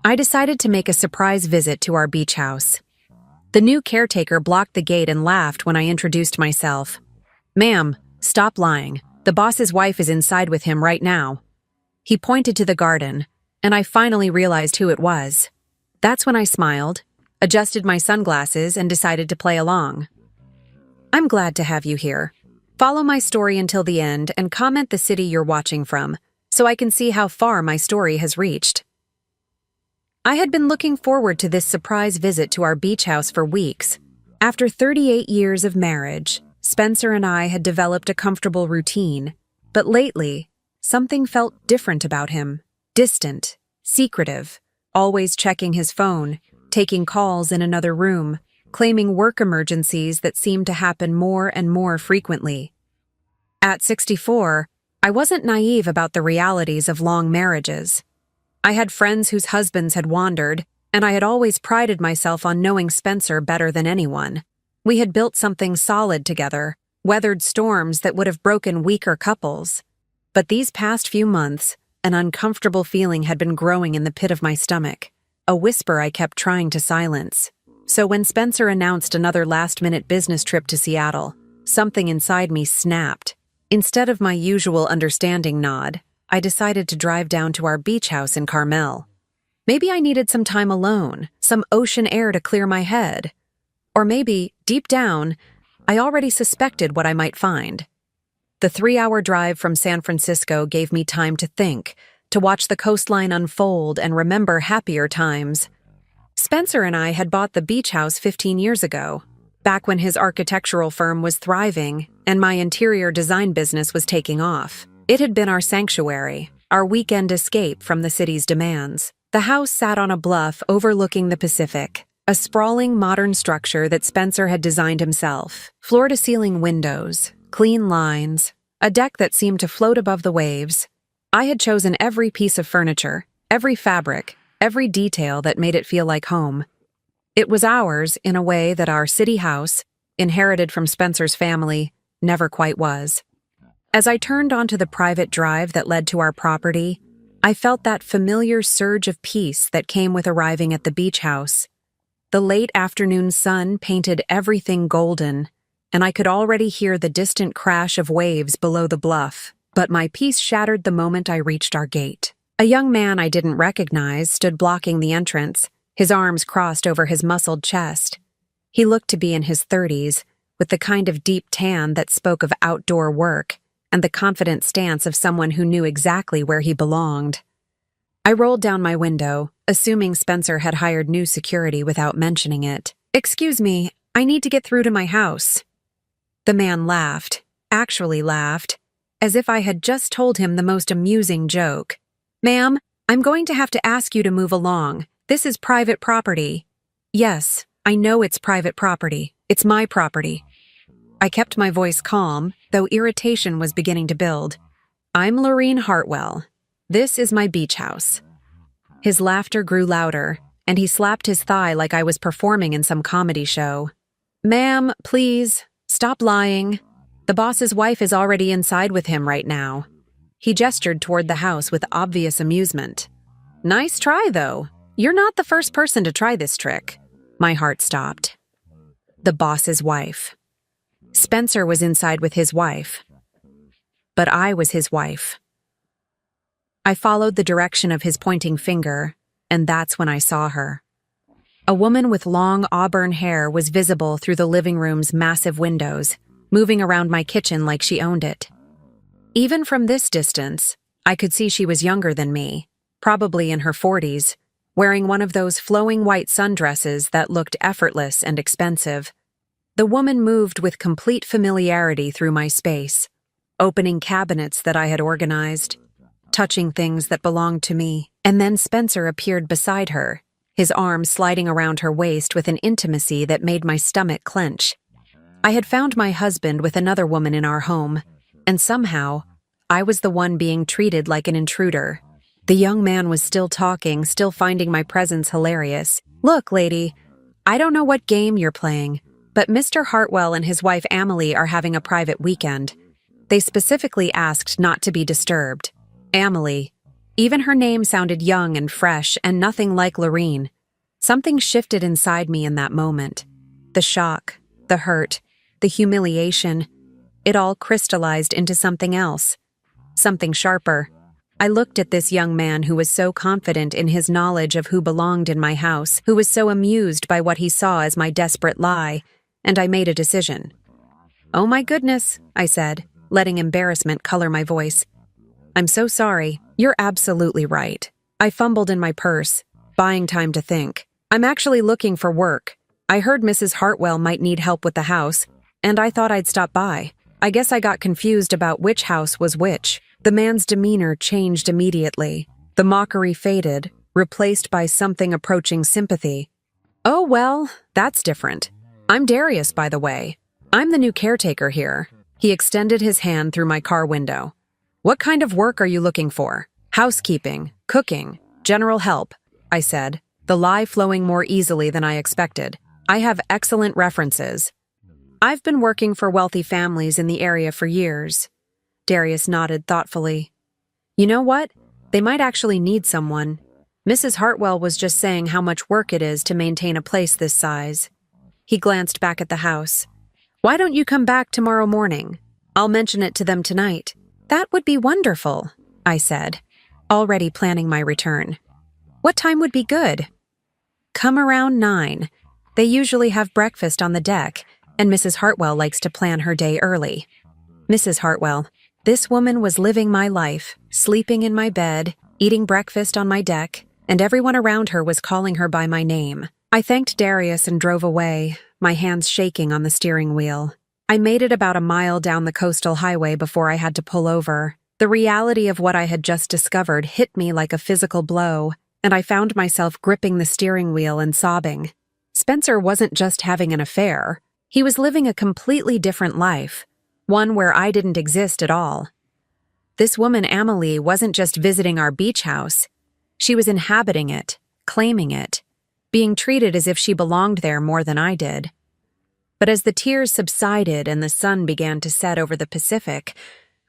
I decided to make a surprise visit to our beach house. The new caretaker blocked the gate and laughed when I introduced myself. "Ma'am, stop lying. The boss's wife is inside with him right now." He pointed to the garden, and I finally realized who it was. That's when I smiled, adjusted my sunglasses, and decided to play along. "I'm glad to have you here. Follow my story until the end and comment the city you're watching from, so I can see how far my story has reached." I had been looking forward to this surprise visit to our beach house for weeks. After 38 years of marriage, Spencer and I had developed a comfortable routine, but lately, something felt different about him. Distant, secretive, always checking his phone, taking calls in another room, claiming work emergencies that seemed to happen more and more frequently. At 64, I wasn't naive about the realities of long marriages. I had friends whose husbands had wandered, and I had always prided myself on knowing Spencer better than anyone. We had built something solid together, weathered storms that would have broken weaker couples. But these past few months, an uncomfortable feeling had been growing in the pit of my stomach, a whisper I kept trying to silence. So when Spencer announced another last-minute business trip to Seattle, something inside me snapped. Instead of my usual understanding nod, I decided to drive down to our beach house in Carmel. Maybe I needed some time alone, some ocean air to clear my head. Or maybe, deep down, I already suspected what I might find. The 3-hour drive from San Francisco gave me time to think, to watch the coastline unfold and remember happier times. Spencer and I had bought the beach house 15 years ago, back when his architectural firm was thriving and my interior design business was taking off. It had been our sanctuary, our weekend escape from the city's demands. The house sat on a bluff overlooking the Pacific, a sprawling modern structure that Spencer had designed himself. Floor-to-ceiling windows, clean lines, a deck that seemed to float above the waves. I had chosen every piece of furniture, every fabric, every detail that made it feel like home. It was ours in a way that our city house, inherited from Spencer's family, never quite was. As I turned onto the private drive that led to our property, I felt that familiar surge of peace that came with arriving at the beach house. The late afternoon sun painted everything golden, and I could already hear the distant crash of waves below the bluff. But my peace shattered the moment I reached our gate. A young man I didn't recognize stood blocking the entrance, his arms crossed over his muscled chest. He looked to be in his 30s, with the kind of deep tan that spoke of outdoor work, and the confident stance of someone who knew exactly where he belonged. I rolled down my window, assuming Spencer had hired new security without mentioning it. "Excuse me, I need to get through to my house." The man laughed, actually laughed, as if I had just told him the most amusing joke. "Ma'am, I'm going to have to ask you to move along. This is private property." "Yes, I know it's private property. It's my property." I kept my voice calm, though irritation was beginning to build. "I'm Lorene Hartwell. This is my beach house." His laughter grew louder, and he slapped his thigh like I was performing in some comedy show. "Ma'am, please, stop lying. The boss's wife is already inside with him right now." He gestured toward the house with obvious amusement. "Nice try, though. You're not the first person to try this trick." My heart stopped. The boss's wife. Spencer was inside with his wife. But I was his wife. I followed the direction of his pointing finger, and that's when I saw her. A woman with long auburn hair was visible through the living room's massive windows, moving around my kitchen like she owned it. Even from this distance, I could see she was younger than me, probably in her 40s, wearing one of those flowing white sundresses that looked effortless and expensive. The woman moved with complete familiarity through my space, opening cabinets that I had organized, touching things that belonged to me, and then Spencer appeared beside her, his arms sliding around her waist with an intimacy that made my stomach clench. I had found my husband with another woman in our home, and somehow, I was the one being treated like an intruder. The young man was still talking, still finding my presence hilarious. "Look, lady, I don't know what game you're playing, but Mr. Hartwell and his wife Amelie are having a private weekend. They specifically asked not to be disturbed. Amelie, Even her name sounded young and fresh and nothing like Lorene. Something shifted inside me in that moment. The shock, the hurt, the humiliation, it all crystallized into something else. Something sharper. I looked at this young man who was so confident in his knowledge of who belonged in my house, who was so amused by what he saw as my desperate lie, and I made a decision. "Oh my goodness," I said, letting embarrassment color my voice. "I'm so sorry. You're absolutely right." I fumbled in my purse, buying time to think. "I'm actually looking for work. I heard Mrs. Hartwell might need help with the house, and I thought I'd stop by. I guess I got confused about which house was which." The man's demeanor changed immediately. The mockery faded, replaced by something approaching sympathy. "Oh, well, that's different. I'm Darius, by the way. I'm the new caretaker here." He extended his hand through my car window. "What kind of work are you looking for?" "Housekeeping, cooking, general help," I said, the lie flowing more easily than I expected. "I have excellent references. I've been working for wealthy families in the area for years." Darius nodded thoughtfully. "You know what? They might actually need someone. Mrs. Hartwell was just saying how much work it is to maintain a place this size." He glanced back at the house. "Why don't you come back tomorrow morning? I'll mention it to them tonight." "That would be wonderful," I said, already planning my return. "What time would be good?" "Come around 9. They usually have breakfast on the deck, and Mrs. Hartwell likes to plan her day early." Mrs. Hartwell. This woman was living my life, sleeping in my bed, eating breakfast on my deck, and everyone around her was calling her by my name. I thanked Darius and drove away, my hands shaking on the steering wheel. I made it about a mile down the coastal highway before I had to pull over. The reality of what I had just discovered hit me like a physical blow, and I found myself gripping the steering wheel and sobbing. Spencer wasn't just having an affair. He was living a completely different life. One where I didn't exist at all. This woman, Amelie, wasn't just visiting our beach house. She was inhabiting it, claiming it, being treated as if she belonged there more than I did. But as the tears subsided and the sun began to set over the Pacific,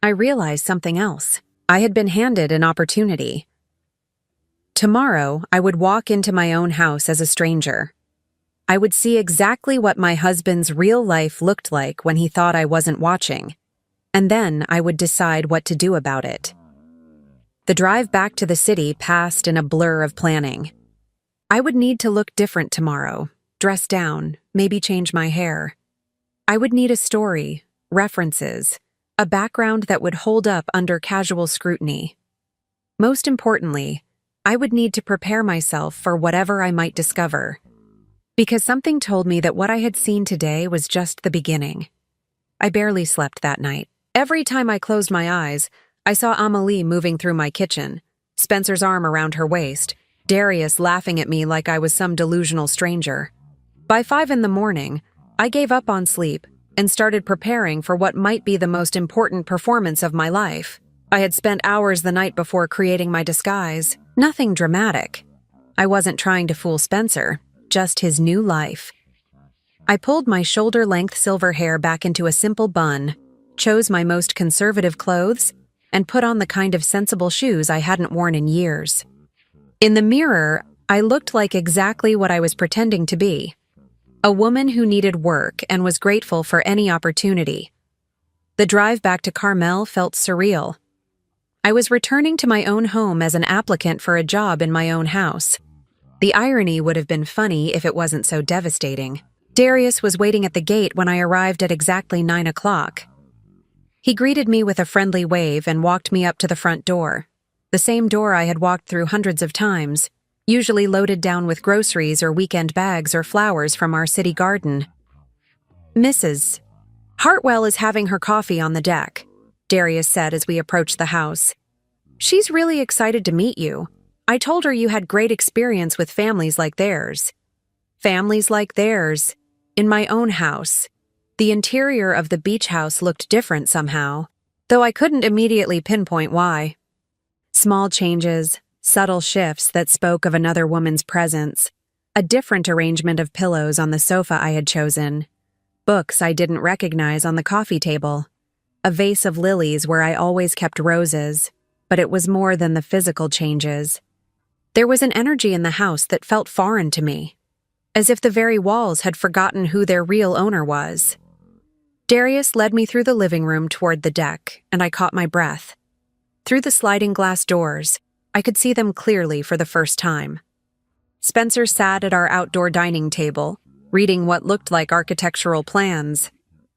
I realized something else. I had been handed an opportunity. Tomorrow, I would walk into my own house as a stranger. I would see exactly what my husband's real life looked like when he thought I wasn't watching, and then I would decide what to do about it. The drive back to the city passed in a blur of planning. I would need to look different tomorrow, dress down, maybe change my hair. I would need a story, references, a background that would hold up under casual scrutiny. Most importantly, I would need to prepare myself for whatever I might discover. Because something told me that what I had seen today was just the beginning. I barely slept that night. Every time I closed my eyes, I saw Amelie moving through my kitchen, Spencer's arm around her waist, Darius laughing at me like I was some delusional stranger. By 5 a.m, I gave up on sleep and started preparing for what might be the most important performance of my life. I had spent hours the night before creating my disguise. Nothing dramatic. I wasn't trying to fool Spencer. Just his new life. I pulled my shoulder-length silver hair back into a simple bun, chose my most conservative clothes, and put on the kind of sensible shoes I hadn't worn in years. In the mirror, I looked like exactly what I was pretending to be. A woman who needed work and was grateful for any opportunity. The drive back to Carmel felt surreal. I was returning to my own home as an applicant for a job in my own house. The irony would have been funny if it wasn't so devastating. Darius was waiting at the gate when I arrived at exactly 9 o'clock. He greeted me with a friendly wave and walked me up to the front door. The same door I had walked through hundreds of times, usually loaded down with groceries or weekend bags or flowers from our city garden. "Mrs. Hartwell is having her coffee on the deck," Darius said as we approached the house. "She's really excited to meet you. I told her you had great experience with families like theirs." Families like theirs. In my own house. The interior of the beach house looked different somehow, though I couldn't immediately pinpoint why. Small changes, subtle shifts that spoke of another woman's presence, a different arrangement of pillows on the sofa I had chosen, books I didn't recognize on the coffee table, a vase of lilies where I always kept roses. but it was more than the physical changes. There was an energy in the house that felt foreign to me, as if the very walls had forgotten who their real owner was. Darius led me through the living room toward the deck, and I caught my breath. Through the sliding glass doors, I could see them clearly for the first time. Spencer sat at our outdoor dining table, reading what looked like architectural plans.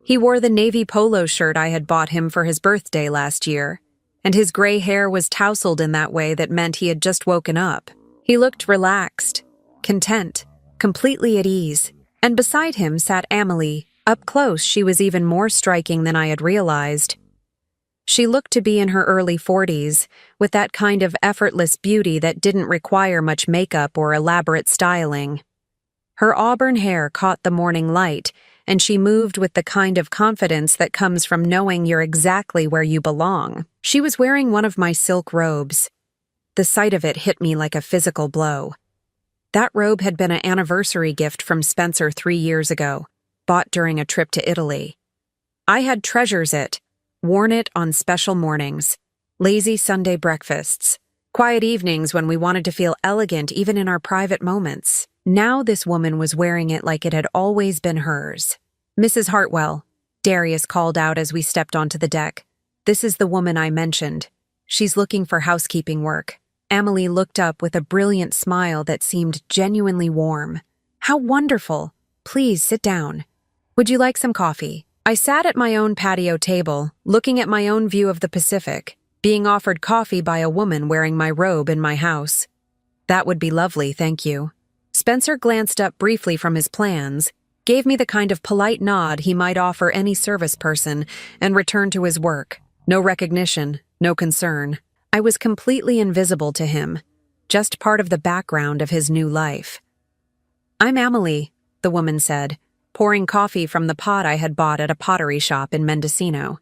He wore the navy polo shirt I had bought him for his birthday last year, and his gray hair was tousled in that way that meant he had just woken up. He looked relaxed, content, completely at ease, and beside him sat Amelie. Up close, she was even more striking than I had realized. She looked to be in her early 40s, with that kind of effortless beauty that didn't require much makeup or elaborate styling. Her auburn hair caught the morning light, and she moved with the kind of confidence that comes from knowing you're exactly where you belong. She was wearing one of my silk robes. The sight of it hit me like a physical blow. That robe had been an anniversary gift from Spencer 3 years ago, bought during a trip to Italy. I had treasures it, worn it on special mornings, lazy Sunday breakfasts, quiet evenings when we wanted to feel elegant even in our private moments. Now this woman was wearing it like it had always been hers. "Mrs. Hartwell," Darius called out as we stepped onto the deck. "This is the woman I mentioned. She's looking for housekeeping work." Amelie looked up with a brilliant smile that seemed genuinely warm. "How wonderful! Please sit down. Would you like some coffee?" I sat at my own patio table, looking at my own view of the Pacific, being offered coffee by a woman wearing my robe in my house. "That would be lovely, thank you." Spencer glanced up briefly from his plans, gave me the kind of polite nod he might offer any service person, and returned to his work. No recognition, no concern. I was completely invisible to him, just part of the background of his new life. "I'm Amelie," the woman said, pouring coffee from the pot I had bought at a pottery shop in Mendocino.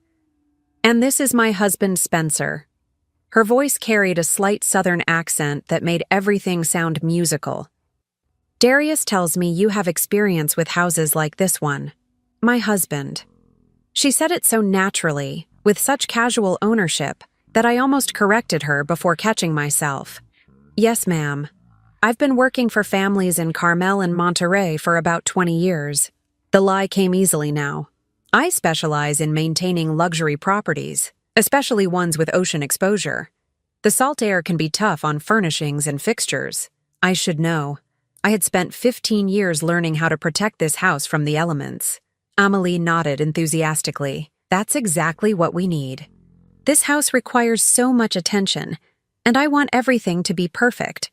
"And this is my husband, Spencer." Her voice carried a slight southern accent that made everything sound musical. "Darius tells me you have experience with houses like this one." "My husband." She said it so naturally, with such casual ownership, that I almost corrected her before catching myself. "Yes, ma'am. I've been working for families in Carmel and Monterey for about 20 years. The lie came easily now. I specialize in maintaining luxury properties, especially ones with ocean exposure. The salt air can be tough on furnishings and fixtures. I should know. I had spent 15 years learning how to protect this house from the elements." Amelie nodded enthusiastically. "That's exactly what we need. This house requires so much attention, and I want everything to be perfect."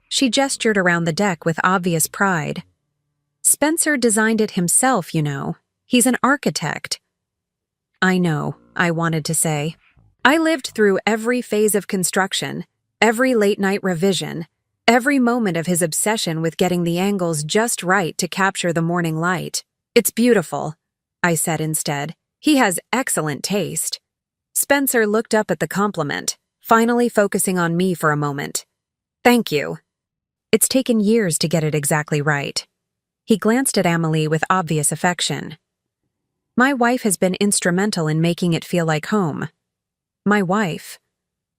She gestured around the deck with obvious pride. "Spencer designed it himself, you know. He's an architect." "I know," I wanted to say. "I lived through every phase of construction, every late-night revision, every moment of his obsession with getting the angles just right to capture the morning light. It's beautiful," I said instead. "He has excellent taste." Spencer looked up at the compliment, finally focusing on me for a moment. "Thank you. It's taken years to get it exactly right." He glanced at Amelie with obvious affection. "My wife has been instrumental in making it feel like home." "My wife."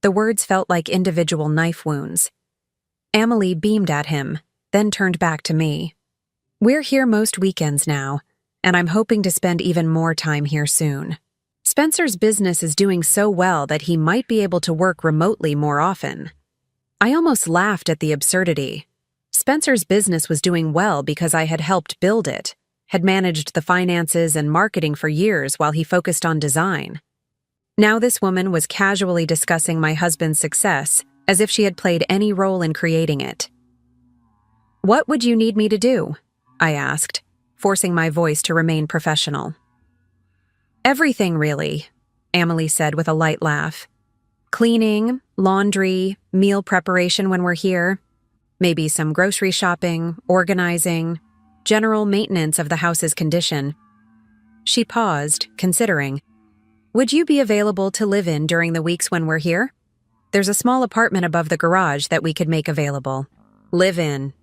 The words felt like individual knife wounds. Amelie beamed at him, then turned back to me. "We're here most weekends now, and I'm hoping to spend even more time here soon. Spencer's business is doing so well that he might be able to work remotely more often." I almost laughed at the absurdity. Spencer's business was doing well because I had helped build it, had managed the finances and marketing for years while he focused on design. Now this woman was casually discussing my husband's success as if she had played any role in creating it. "What would you need me to do?" I asked, forcing my voice to remain professional. "Everything, really," Amelie said with a light laugh. "Cleaning, laundry, meal preparation when we're here. Maybe some grocery shopping, organizing, general maintenance of the house's condition." She paused, considering. "Would you be available to live in during the weeks when we're here? There's a small apartment above the garage that we could make available." Live in.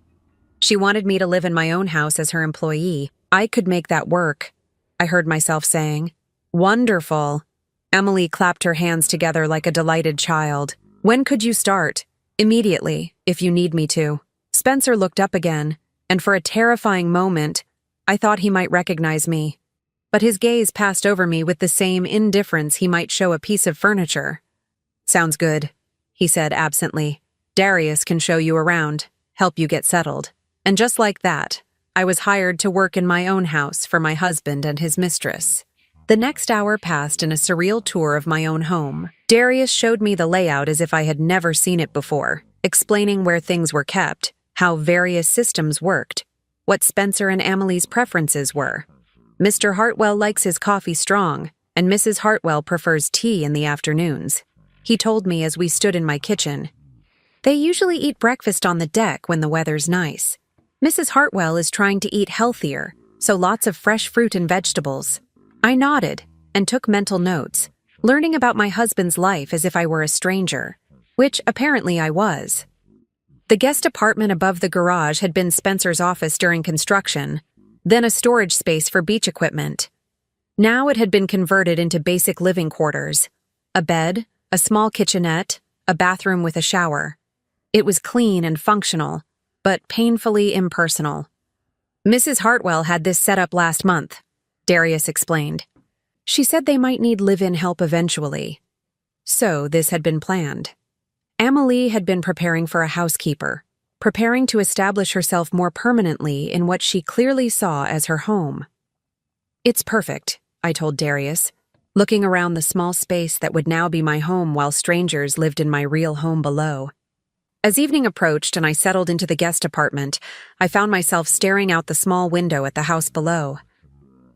She wanted me to live in my own house as her employee. I could make that work, I heard myself saying. "Wonderful." Emily clapped her hands together like a delighted child. When could you start? Immediately, if you need me to. Spencer looked up again, and for a terrifying moment, I thought he might recognize me. But his gaze passed over me with the same indifference he might show a piece of furniture. Sounds good, he said absently. Darius can show you around, help you get settled. And just like that, I was hired to work in my own house for my husband and his mistress. The next hour passed in a surreal tour of my own home. Darius showed me the layout as if I had never seen it before, explaining where things were kept, how various systems worked, what Spencer and Emily's preferences were. Mr. Hartwell likes his coffee strong, and Mrs. Hartwell prefers tea in the afternoons. He told me as we stood in my kitchen. They usually eat breakfast on the deck when the weather's nice. Mrs. Hartwell is trying to eat healthier, so lots of fresh fruit and vegetables. I nodded and took mental notes, learning about my husband's life as if I were a stranger, which apparently I was. The guest apartment above the garage had been Spencer's office during construction, then a storage space for beach equipment. Now it had been converted into basic living quarters, a bed, a small kitchenette, a bathroom with a shower. It was clean and functional, but painfully impersonal. Mrs. Hartwell had this set up last month, Darius explained. She said they might need live-in help eventually. So this had been planned. Emily had been preparing for a housekeeper, preparing to establish herself more permanently in what she clearly saw as her home. It's perfect, I told Darius, looking around the small space that would now be my home while strangers lived in my real home below. As evening approached and I settled into the guest apartment, I found myself staring out the small window at the house below.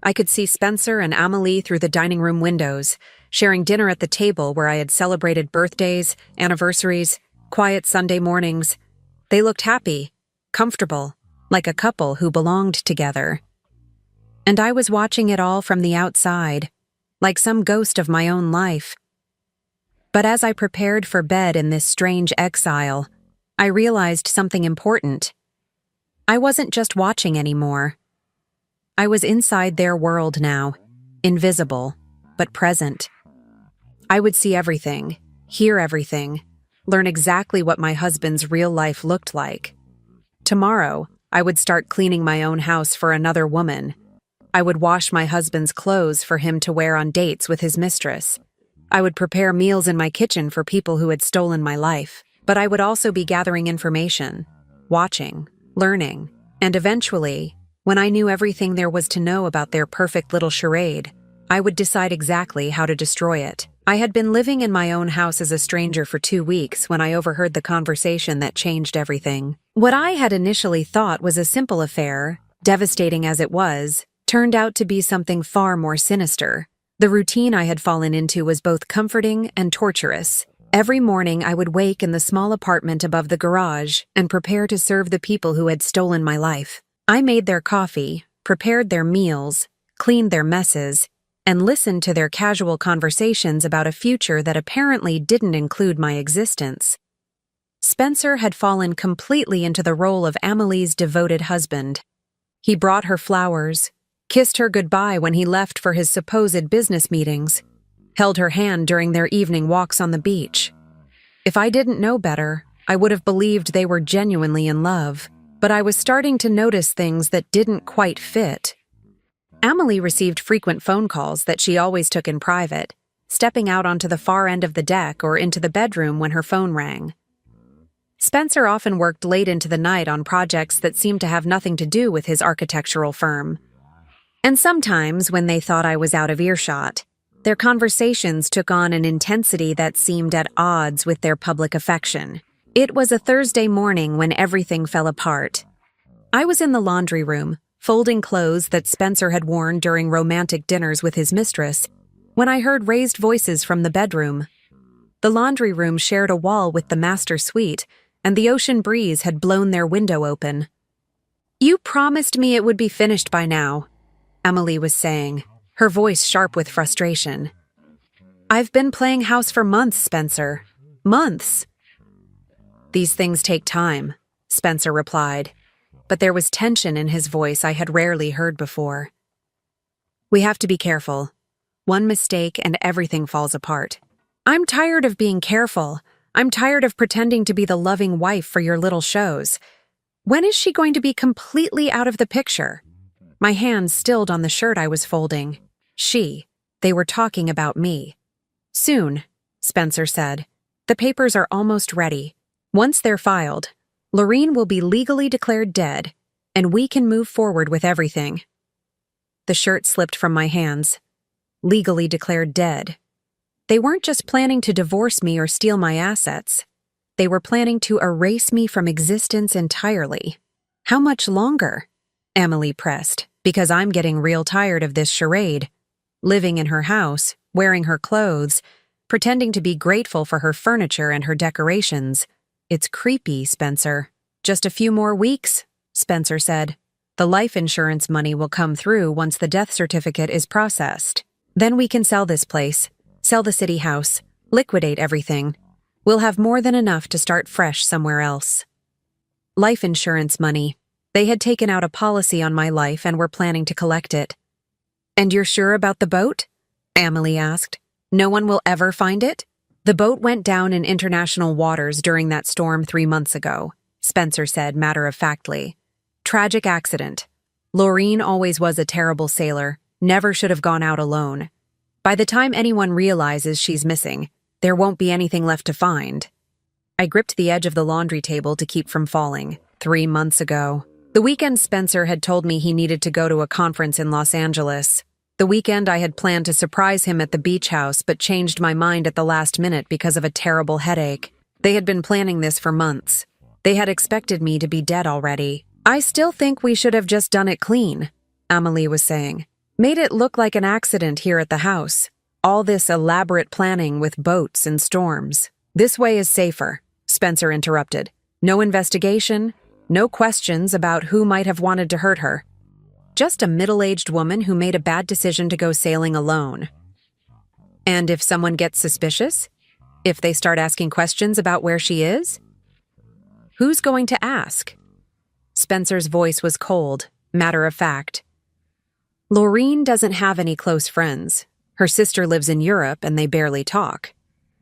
I could see Spencer and Amelie through the dining room windows, sharing dinner at the table where I had celebrated birthdays, anniversaries, quiet Sunday mornings. They looked happy, comfortable, like a couple who belonged together. And I was watching it all from the outside, like some ghost of my own life. But as I prepared for bed in this strange exile, I realized something important. I wasn't just watching anymore. I was inside their world now, invisible, but present. I would see everything, hear everything, learn exactly what my husband's real life looked like. Tomorrow, I would start cleaning my own house for another woman. I would wash my husband's clothes for him to wear on dates with his mistress. I would prepare meals in my kitchen for people who had stolen my life. But I would also be gathering information, watching, learning, and eventually, when I knew everything there was to know about their perfect little charade, I would decide exactly how to destroy it. I had been living in my own house as a stranger for 2 weeks when I overheard the conversation that changed everything. What I had initially thought was a simple affair, devastating as it was, turned out to be something far more sinister. The routine I had fallen into was both comforting and torturous. Every morning I would wake in the small apartment above the garage and prepare to serve the people who had stolen my life. I made their coffee, prepared their meals, cleaned their messes, and listened to their casual conversations about a future that apparently didn't include my existence. Spencer had fallen completely into the role of Amelie's devoted husband. He brought her flowers, kissed her goodbye when he left for his supposed business meetings, held her hand during their evening walks on the beach. If I didn't know better, I would have believed they were genuinely in love, but I was starting to notice things that didn't quite fit. Amelie received frequent phone calls that she always took in private, stepping out onto the far end of the deck or into the bedroom when her phone rang. Spencer often worked late into the night on projects that seemed to have nothing to do with his architectural firm. And sometimes, when they thought I was out of earshot, their conversations took on an intensity that seemed at odds with their public affection. It was a Thursday morning when everything fell apart. I was in the laundry room, folding clothes that Spencer had worn during romantic dinners with his mistress, when I heard raised voices from the bedroom. The laundry room shared a wall with the master suite, and the ocean breeze had blown their window open. "You promised me it would be finished by now," Amelie was saying, her voice sharp with frustration. "I've been playing house for months, Spencer. Months." "These things take time," Spencer replied, but there was tension in his voice I had rarely heard before. "We have to be careful. One mistake and everything falls apart. I'm tired of being careful. I'm tired of pretending to be the loving wife for your little shows. When is she going to be completely out of the picture? My hands stilled on the shirt I was folding. They were talking about me. Soon, Spencer said. The papers are almost ready. Once they're filed, Lorene will be legally declared dead, and we can move forward with everything. The shirt slipped from my hands. Legally declared dead. They weren't just planning to divorce me or steal my assets. They were planning to erase me from existence entirely. How much longer? Emily pressed, because I'm getting real tired of this charade. Living in her house, wearing her clothes, pretending to be grateful for her furniture and her decorations. It's creepy, Spencer. Just a few more weeks, Spencer said. The life insurance money will come through once the death certificate is processed. Then we can sell this place, sell the city house, liquidate everything. We'll have more than enough to start fresh somewhere else. Life insurance money. They had taken out a policy on my life and were planning to collect it. And you're sure about the boat? Emily asked. No one will ever find it? The boat went down in international waters during that storm 3 months ago, Spencer said matter-of-factly. Tragic accident. Lorene always was a terrible sailor, never should have gone out alone. By the time anyone realizes she's missing, there won't be anything left to find. I gripped the edge of the laundry table to keep from falling. 3 months ago. The weekend Spencer had told me he needed to go to a conference in Los Angeles. The weekend I had planned to surprise him at the beach house but changed my mind at the last minute because of a terrible headache. They had been planning this for months. They had expected me to be dead already. I still think we should have just done it clean, Amelie was saying. Made it look like an accident here at the house. All this elaborate planning with boats and storms. This way is safer, Spencer interrupted. No investigation, no questions about who might have wanted to hurt her. Just a middle-aged woman who made a bad decision to go sailing alone. And if someone gets suspicious? If they start asking questions about where she is? Who's going to ask? Spencer's voice was cold, matter-of-fact. Lorene doesn't have any close friends. Her sister lives in Europe and they barely talk.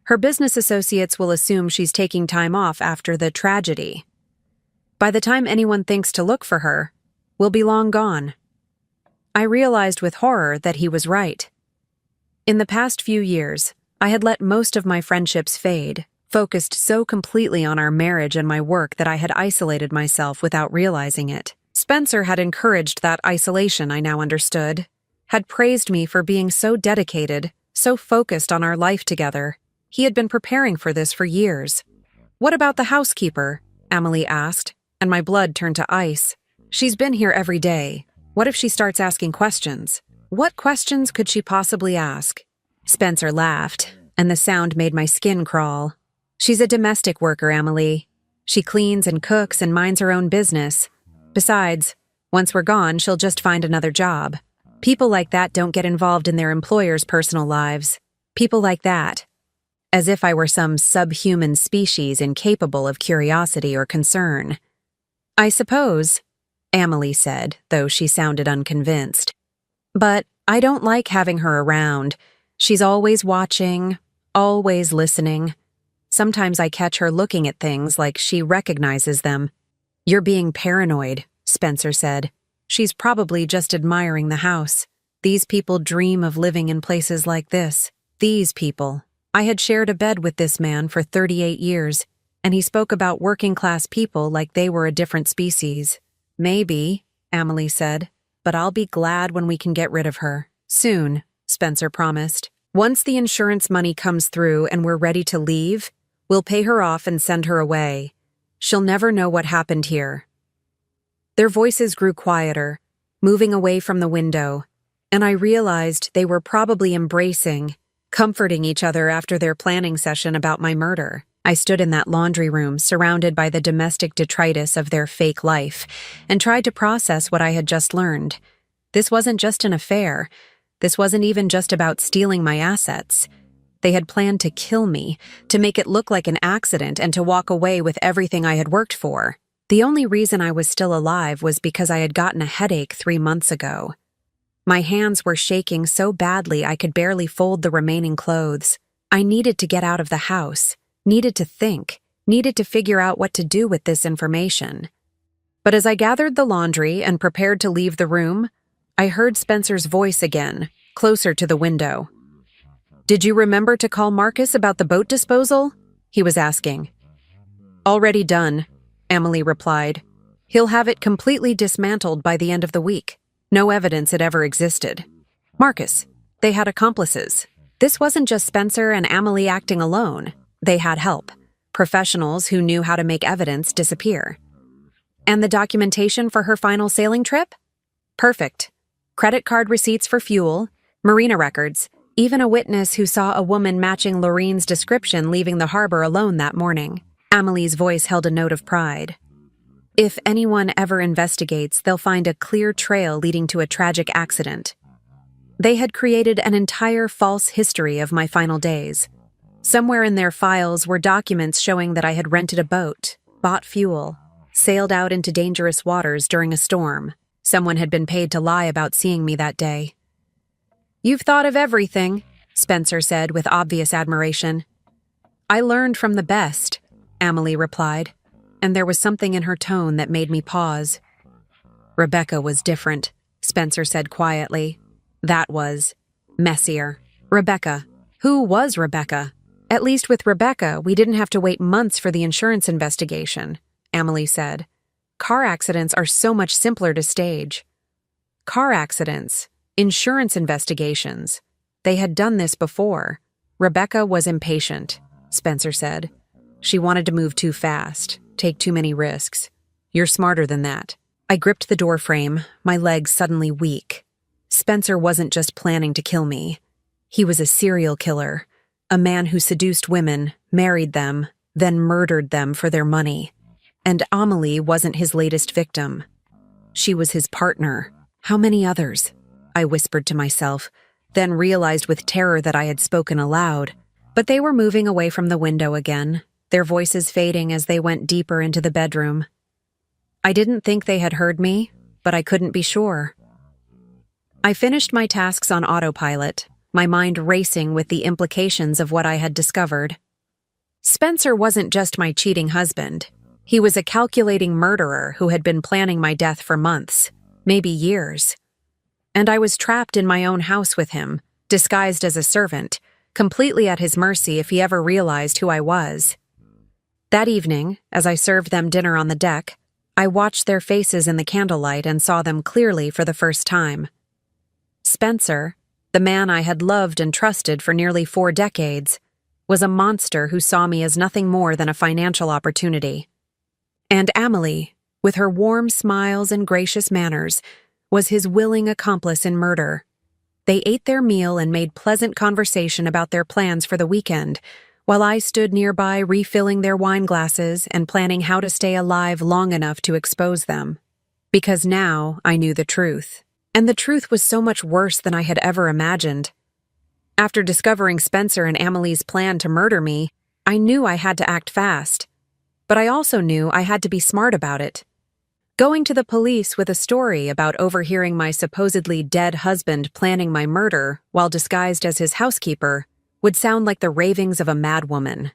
Her business associates will assume she's taking time off after the tragedy. By the time anyone thinks to look for her, we'll be long gone. I realized with horror that he was right. In the past few years, I had let most of my friendships fade, focused so completely on our marriage and my work that I had isolated myself without realizing it. Spencer had encouraged that isolation, I now understood, had praised me for being so dedicated, so focused on our life together. He had been preparing for this for years. What about the housekeeper? Emily asked, and my blood turned to ice. She's been here every day. What if she starts asking questions? What questions could she possibly ask? Spencer laughed, and the sound made my skin crawl. She's a domestic worker, Emily. She cleans and cooks and minds her own business. Besides, once we're gone, she'll just find another job. People like that don't get involved in their employers' personal lives. People like that. As if I were some subhuman species incapable of curiosity or concern. I suppose, Emily said, though she sounded unconvinced. But I don't like having her around. She's always watching, always listening. Sometimes I catch her looking at things like she recognizes them. You're being paranoid, Spencer said. She's probably just admiring the house. These people dream of living in places like this. These people. I had shared a bed with this man for 38 years, and he spoke about working-class people like they were a different species. Maybe, Emily said, but I'll be glad when we can get rid of her. Soon, Spencer promised. Once the insurance money comes through and we're ready to leave, we'll pay her off and send her away. She'll never know what happened here. Their voices grew quieter, moving away from the window, and I realized they were probably embracing, comforting each other after their planning session about my murder. I stood in that laundry room, surrounded by the domestic detritus of their fake life, and tried to process what I had just learned. This wasn't just an affair. This wasn't even just about stealing my assets. They had planned to kill me, to make it look like an accident and to walk away with everything I had worked for. The only reason I was still alive was because I had gotten a headache 3 months ago. My hands were shaking so badly I could barely fold the remaining clothes. I needed to get out of the house, needed to think, needed to figure out what to do with this information. But as I gathered the laundry and prepared to leave the room, I heard Spencer's voice again, closer to the window. "Did you remember to call Marcus about the boat disposal?" he was asking. "Already done," Emily replied. "He'll have it completely dismantled by the end of the week. No evidence it ever existed." Marcus, they had accomplices. This wasn't just Spencer and Emily acting alone. They had help, professionals who knew how to make evidence disappear. And the documentation for her final sailing trip? Perfect. Credit card receipts for fuel, marina records, even a witness who saw a woman matching Lorraine's description leaving the harbor alone that morning. Emily's voice held a note of pride. If anyone ever investigates, they'll find a clear trail leading to a tragic accident. They had created an entire false history of my final days. Somewhere in their files were documents showing that I had rented a boat, bought fuel, sailed out into dangerous waters during a storm. Someone had been paid to lie about seeing me that day. "You've thought of everything," Spencer said with obvious admiration. "I learned from the best," Emily replied, and there was something in her tone that made me pause. "Rebecca was different," Spencer said quietly. "That was messier." Rebecca. Who was Rebecca? At least with Rebecca, we didn't have to wait months for the insurance investigation, Emily said. "Car accidents are so much simpler to stage." Car accidents, insurance investigations. They had done this before. Rebecca was impatient, Spencer said. She wanted to move too fast, take too many risks. "You're smarter than that." I gripped the door frame, my legs suddenly weak. Spencer wasn't just planning to kill me. He was a serial killer, a man who seduced women, married them, then murdered them for their money. And Amelie wasn't his latest victim. She was his partner. How many others? I whispered to myself, then realized with terror that I had spoken aloud. But they were moving away from the window again, their voices fading as they went deeper into the bedroom. I didn't think they had heard me, but I couldn't be sure. I finished my tasks on autopilot, my mind racing with the implications of what I had discovered. Spencer wasn't just my cheating husband. He was a calculating murderer who had been planning my death for months, maybe years. And I was trapped in my own house with him, disguised as a servant, completely at his mercy if he ever realized who I was. That evening, as I served them dinner on the deck, I watched their faces in the candlelight and saw them clearly for the first time. Spencer, the man I had loved and trusted for nearly 4 decades, was a monster who saw me as nothing more than a financial opportunity. And Amelie, with her warm smiles and gracious manners, was his willing accomplice in murder. They ate their meal and made pleasant conversation about their plans for the weekend, while I stood nearby refilling their wine glasses and planning how to stay alive long enough to expose them. Because now I knew the truth. And the truth was so much worse than I had ever imagined. After discovering Spencer and Amelie's plan to murder me, I knew I had to act fast. But I also knew I had to be smart about it. Going to the police with a story about overhearing my supposedly dead husband planning my murder while disguised as his housekeeper would sound like the ravings of a madwoman.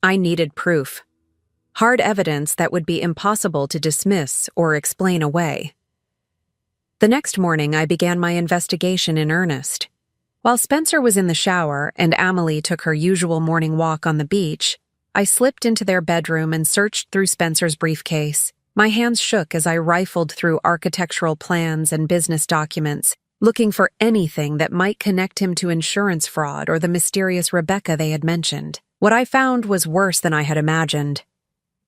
I needed proof. Hard evidence that would be impossible to dismiss or explain away. The next morning, I began my investigation in earnest. While Spencer was in the shower and Amelie took her usual morning walk on the beach, I slipped into their bedroom and searched through Spencer's briefcase. My hands shook as I rifled through architectural plans and business documents, looking for anything that might connect him to insurance fraud or the mysterious Rebecca they had mentioned. What I found was worse than I had imagined.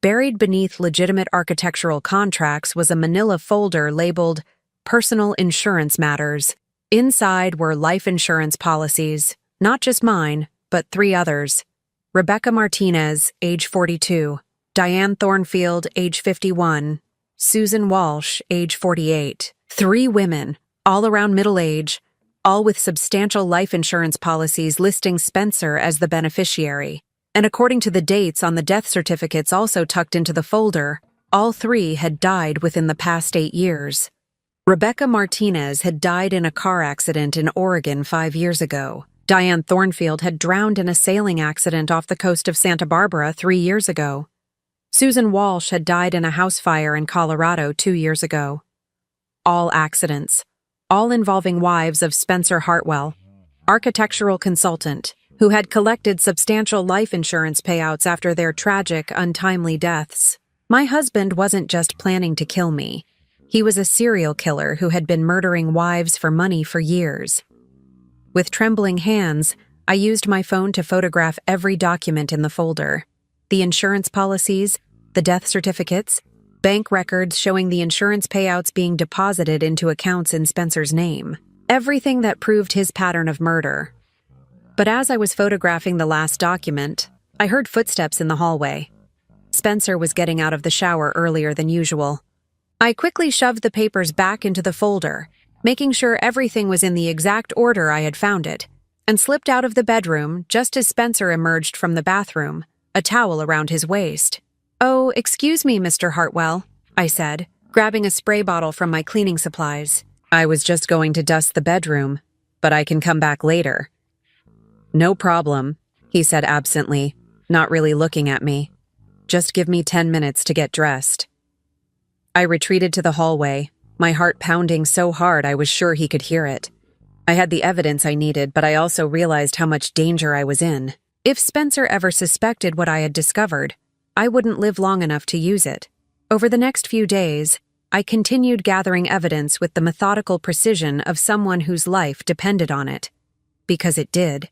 Buried beneath legitimate architectural contracts was a manila folder labeled Personal Insurance Matters. Inside were life insurance policies, not just mine, but 3 others. Rebecca Martinez, age 42, Diane Thornfield, age 51, Susan Walsh, age 48. 3 women, all around middle age, all with substantial life insurance policies listing Spencer as the beneficiary. And according to the dates on the death certificates also tucked into the folder, all 3 had died within the past 8 years. Rebecca Martinez had died in a car accident in Oregon 5 years ago. Diane Thornfield had drowned in a sailing accident off the coast of Santa Barbara 3 years ago. Susan Walsh had died in a house fire in Colorado 2 years ago. All accidents, all involving wives of Spencer Hartwell, architectural consultant, who had collected substantial life insurance payouts after their tragic, untimely deaths. My husband wasn't just planning to kill me. He was a serial killer who had been murdering wives for money for years. With trembling hands, I used my phone to photograph every document in the folder. The insurance policies, the death certificates, bank records showing the insurance payouts being deposited into accounts in Spencer's name. Everything that proved his pattern of murder. But as I was photographing the last document, I heard footsteps in the hallway. Spencer was getting out of the shower earlier than usual. I quickly shoved the papers back into the folder, making sure everything was in the exact order I had found it, and slipped out of the bedroom just as Spencer emerged from the bathroom, a towel around his waist. "Oh, excuse me, Mr. Hartwell," I said, grabbing a spray bottle from my cleaning supplies. "I was just going to dust the bedroom, but I can come back later." "No problem," he said absently, not really looking at me. "Just give me 10 minutes to get dressed." I retreated to the hallway, my heart pounding so hard I was sure he could hear it. I had the evidence I needed, but I also realized how much danger I was in. If Spencer ever suspected what I had discovered, I wouldn't live long enough to use it. Over the next few days, I continued gathering evidence with the methodical precision of someone whose life depended on it. Because it did.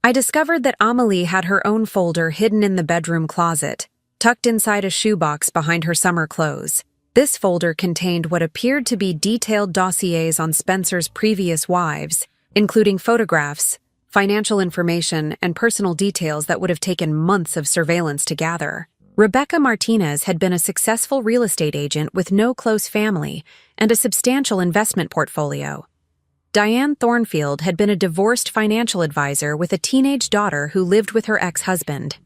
I discovered that Amelie had her own folder hidden in the bedroom closet, tucked inside a shoebox behind her summer clothes. This folder contained what appeared to be detailed dossiers on Spencer's previous wives, including photographs, financial information, and personal details that would have taken months of surveillance to gather. Rebecca Martinez had been a successful real estate agent with no close family and a substantial investment portfolio. Diane Thornfield had been a divorced financial advisor with a teenage daughter who lived with her ex-husband.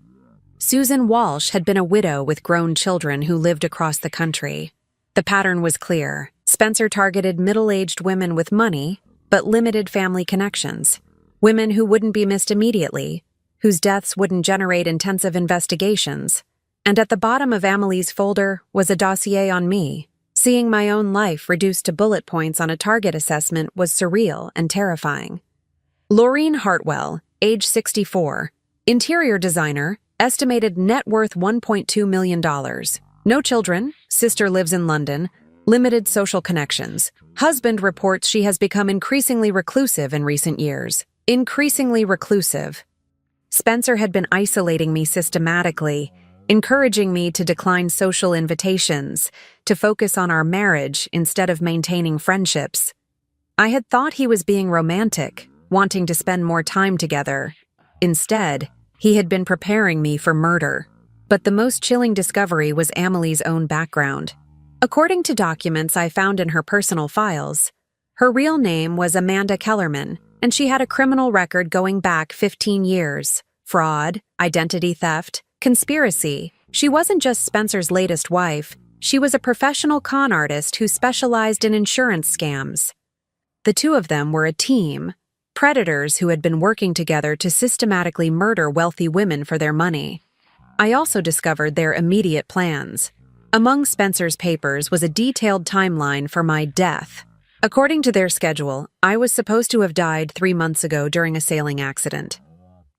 Susan Walsh had been a widow with grown children who lived across the country. The pattern was clear. Spencer targeted middle-aged women with money, but limited family connections. Women who wouldn't be missed immediately, whose deaths wouldn't generate intensive investigations. And at the bottom of Amelie's folder was a dossier on me. Seeing my own life reduced to bullet points on a target assessment was surreal and terrifying. Laureen Hartwell, age 64, interior designer, estimated net worth $1.2 million. No children, sister lives in London, limited social connections. Husband reports she has become increasingly reclusive in recent years. Increasingly reclusive. Spencer had been isolating me systematically, encouraging me to decline social invitations, to focus on our marriage instead of maintaining friendships. I had thought he was being romantic, wanting to spend more time together. Instead, he had been preparing me for murder. But the most chilling discovery was Amelie's own background. According to documents I found in her personal files, her real name was Amanda Kellerman, and she had a criminal record going back 15 years. Fraud, identity theft, conspiracy. She wasn't just Spencer's latest wife, she was a professional con artist who specialized in insurance scams. The two of them were a team, predators who had been working together to systematically murder wealthy women for their money. I also discovered their immediate plans. Among Spencer's papers was a detailed timeline for my death. According to their schedule, I was supposed to have died 3 months ago during a sailing accident.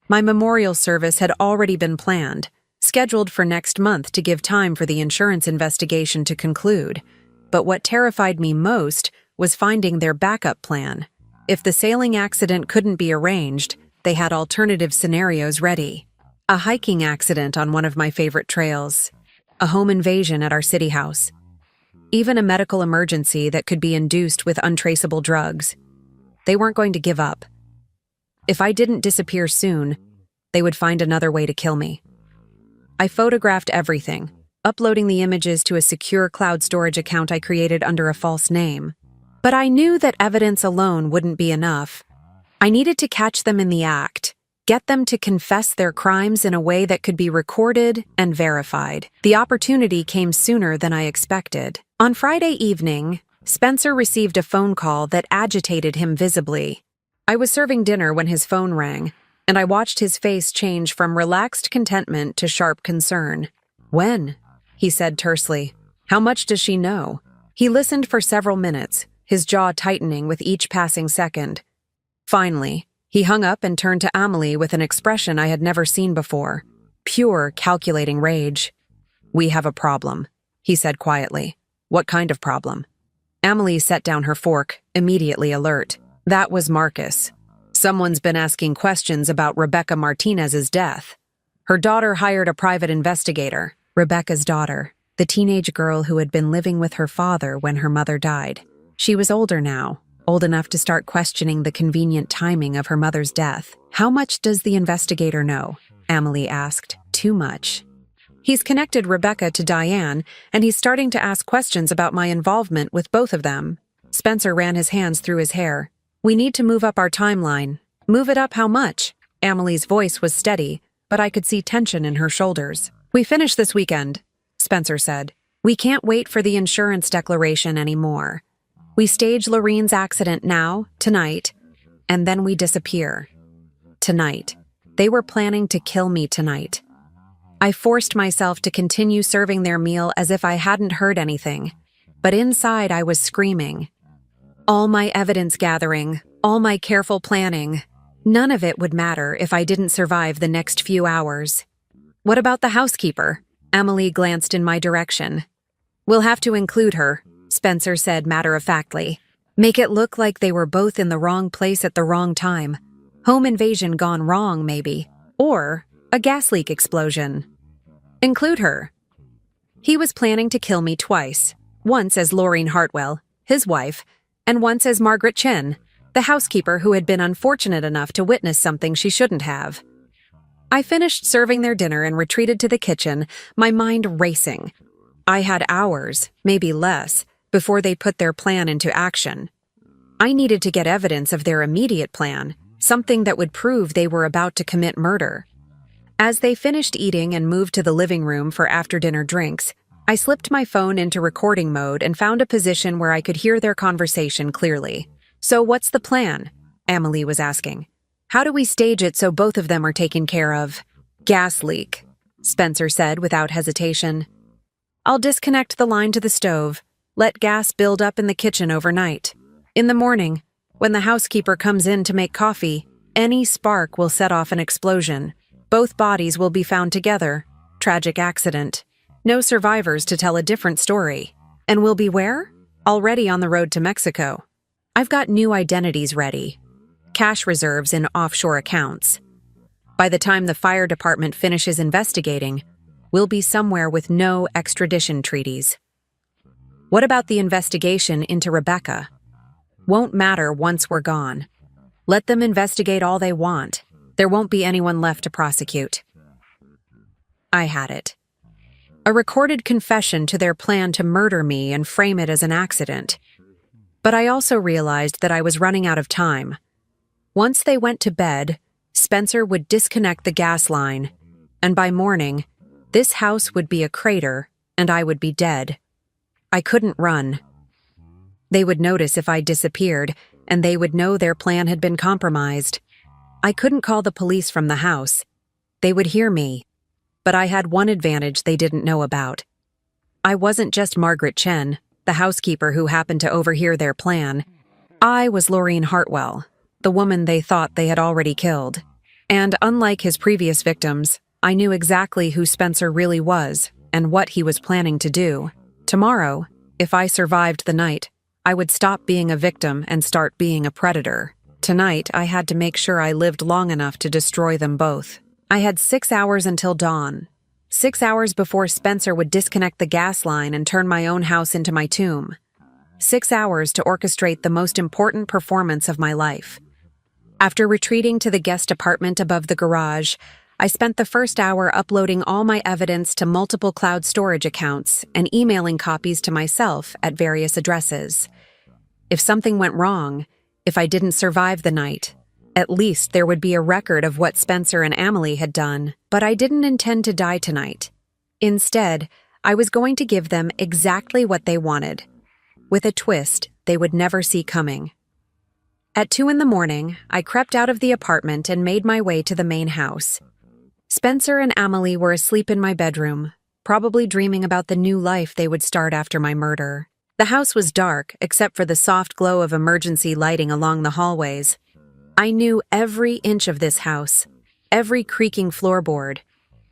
My memorial service had already been planned, scheduled for next month to give time for the insurance investigation to conclude. But what terrified me most was finding their backup plan. If the sailing accident couldn't be arranged, they had alternative scenarios ready. A hiking accident on one of my favorite trails. A home invasion at our city house. Even a medical emergency that could be induced with untraceable drugs. They weren't going to give up. If I didn't disappear soon, they would find another way to kill me. I photographed everything, uploading the images to a secure cloud storage account I created under a false name. But I knew that evidence alone wouldn't be enough. I needed to catch them in the act, get them to confess their crimes in a way that could be recorded and verified. The opportunity came sooner than I expected. On Friday evening, Spencer received a phone call that agitated him visibly. I was serving dinner when his phone rang, and I watched his face change from relaxed contentment to sharp concern. "When?" he said tersely. "How much does she know?" He listened for several minutes, his jaw tightening with each passing second. Finally, he hung up and turned to Amelie with an expression I had never seen before. Pure, calculating rage. "We have a problem," he said quietly. "What kind of problem?" Amelie set down her fork, immediately alert. That was Marcus. Someone's been asking questions about Rebecca Martinez's death. Her daughter hired a private investigator. Rebecca's daughter, the teenage girl who had been living with her father when her mother died. She was older now, old enough to start questioning the convenient timing of her mother's death. "How much does the investigator know?" Amelie asked. "Too much. He's connected Rebecca to Diane, and he's starting to ask questions about my involvement with both of them." Spencer ran his hands through his hair. "We need to move up our timeline." "Move it up how much?" Amelie's voice was steady, but I could see tension in her shoulders. "We finish this weekend," Spencer said. "We can't wait for the insurance declaration anymore. We stage Lorene's accident now, tonight, and then we disappear. Tonight. They were planning to kill me tonight." I forced myself to continue serving their meal as if I hadn't heard anything, but inside I was screaming. All my evidence gathering, all my careful planning, none of it would matter if I didn't survive the next few hours. "What about the housekeeper?" Amelie glanced in my direction. "We'll have to include her," Spencer said matter-of-factly. "Make it look like they were both in the wrong place at the wrong time. Home invasion gone wrong, maybe. Or a gas leak explosion. Include her." He was planning to kill me twice, once as Lorene Hartwell, his wife, and once as Margaret Chen, the housekeeper who had been unfortunate enough to witness something she shouldn't have. I finished serving their dinner and retreated to the kitchen, my mind racing. I had hours, maybe less, before they put their plan into action. I needed to get evidence of their immediate plan, something that would prove they were about to commit murder. As they finished eating and moved to the living room for after-dinner drinks, I slipped my phone into recording mode and found a position where I could hear their conversation clearly. "So what's the plan?" Amelie was asking. "How do we stage it so both of them are taken care of?" "Gas leak," Spencer said without hesitation. "I'll disconnect the line to the stove, let gas build up in the kitchen overnight. In the morning, when the housekeeper comes in to make coffee, any spark will set off an explosion. Both bodies will be found together. Tragic accident. No survivors to tell a different story. And we'll be where? Already on the road to Mexico. I've got new identities ready. Cash reserves in offshore accounts. By the time the fire department finishes investigating, we'll be somewhere with no extradition treaties. What about the investigation into Rebecca? Won't matter once we're gone. Let them investigate all they want. There won't be anyone left to prosecute." I had it. A recorded confession to their plan to murder me and frame it as an accident. But I also realized that I was running out of time. Once they went to bed, Spencer would disconnect the gas line, and by morning, this house would be a crater and I would be dead. I couldn't run. They would notice if I disappeared, and they would know their plan had been compromised. I couldn't call the police from the house. They would hear me. But I had one advantage they didn't know about. I wasn't just Margaret Chen, the housekeeper who happened to overhear their plan. I was Lorene Hartwell, the woman they thought they had already killed. And unlike his previous victims, I knew exactly who Spencer really was and what he was planning to do. Tomorrow, if I survived the night, I would stop being a victim and start being a predator. Tonight, I had to make sure I lived long enough to destroy them both. I had 6 hours until dawn. 6 hours before Spencer would disconnect the gas line and turn my own house into my tomb. 6 hours to orchestrate the most important performance of my life. After retreating to the guest apartment above the garage, I spent the first hour uploading all my evidence to multiple cloud storage accounts and emailing copies to myself at various addresses. If something went wrong, if I didn't survive the night, at least there would be a record of what Spencer and Amelie had done. But I didn't intend to die tonight. Instead, I was going to give them exactly what they wanted. with a twist they would never see coming. At 2 in the morning, I crept out of the apartment and made my way to the main house. Spencer and Amelie were asleep in my bedroom, probably dreaming about the new life they would start after my murder. The house was dark, except for the soft glow of emergency lighting along the hallways. I knew every inch of this house, every creaking floorboard,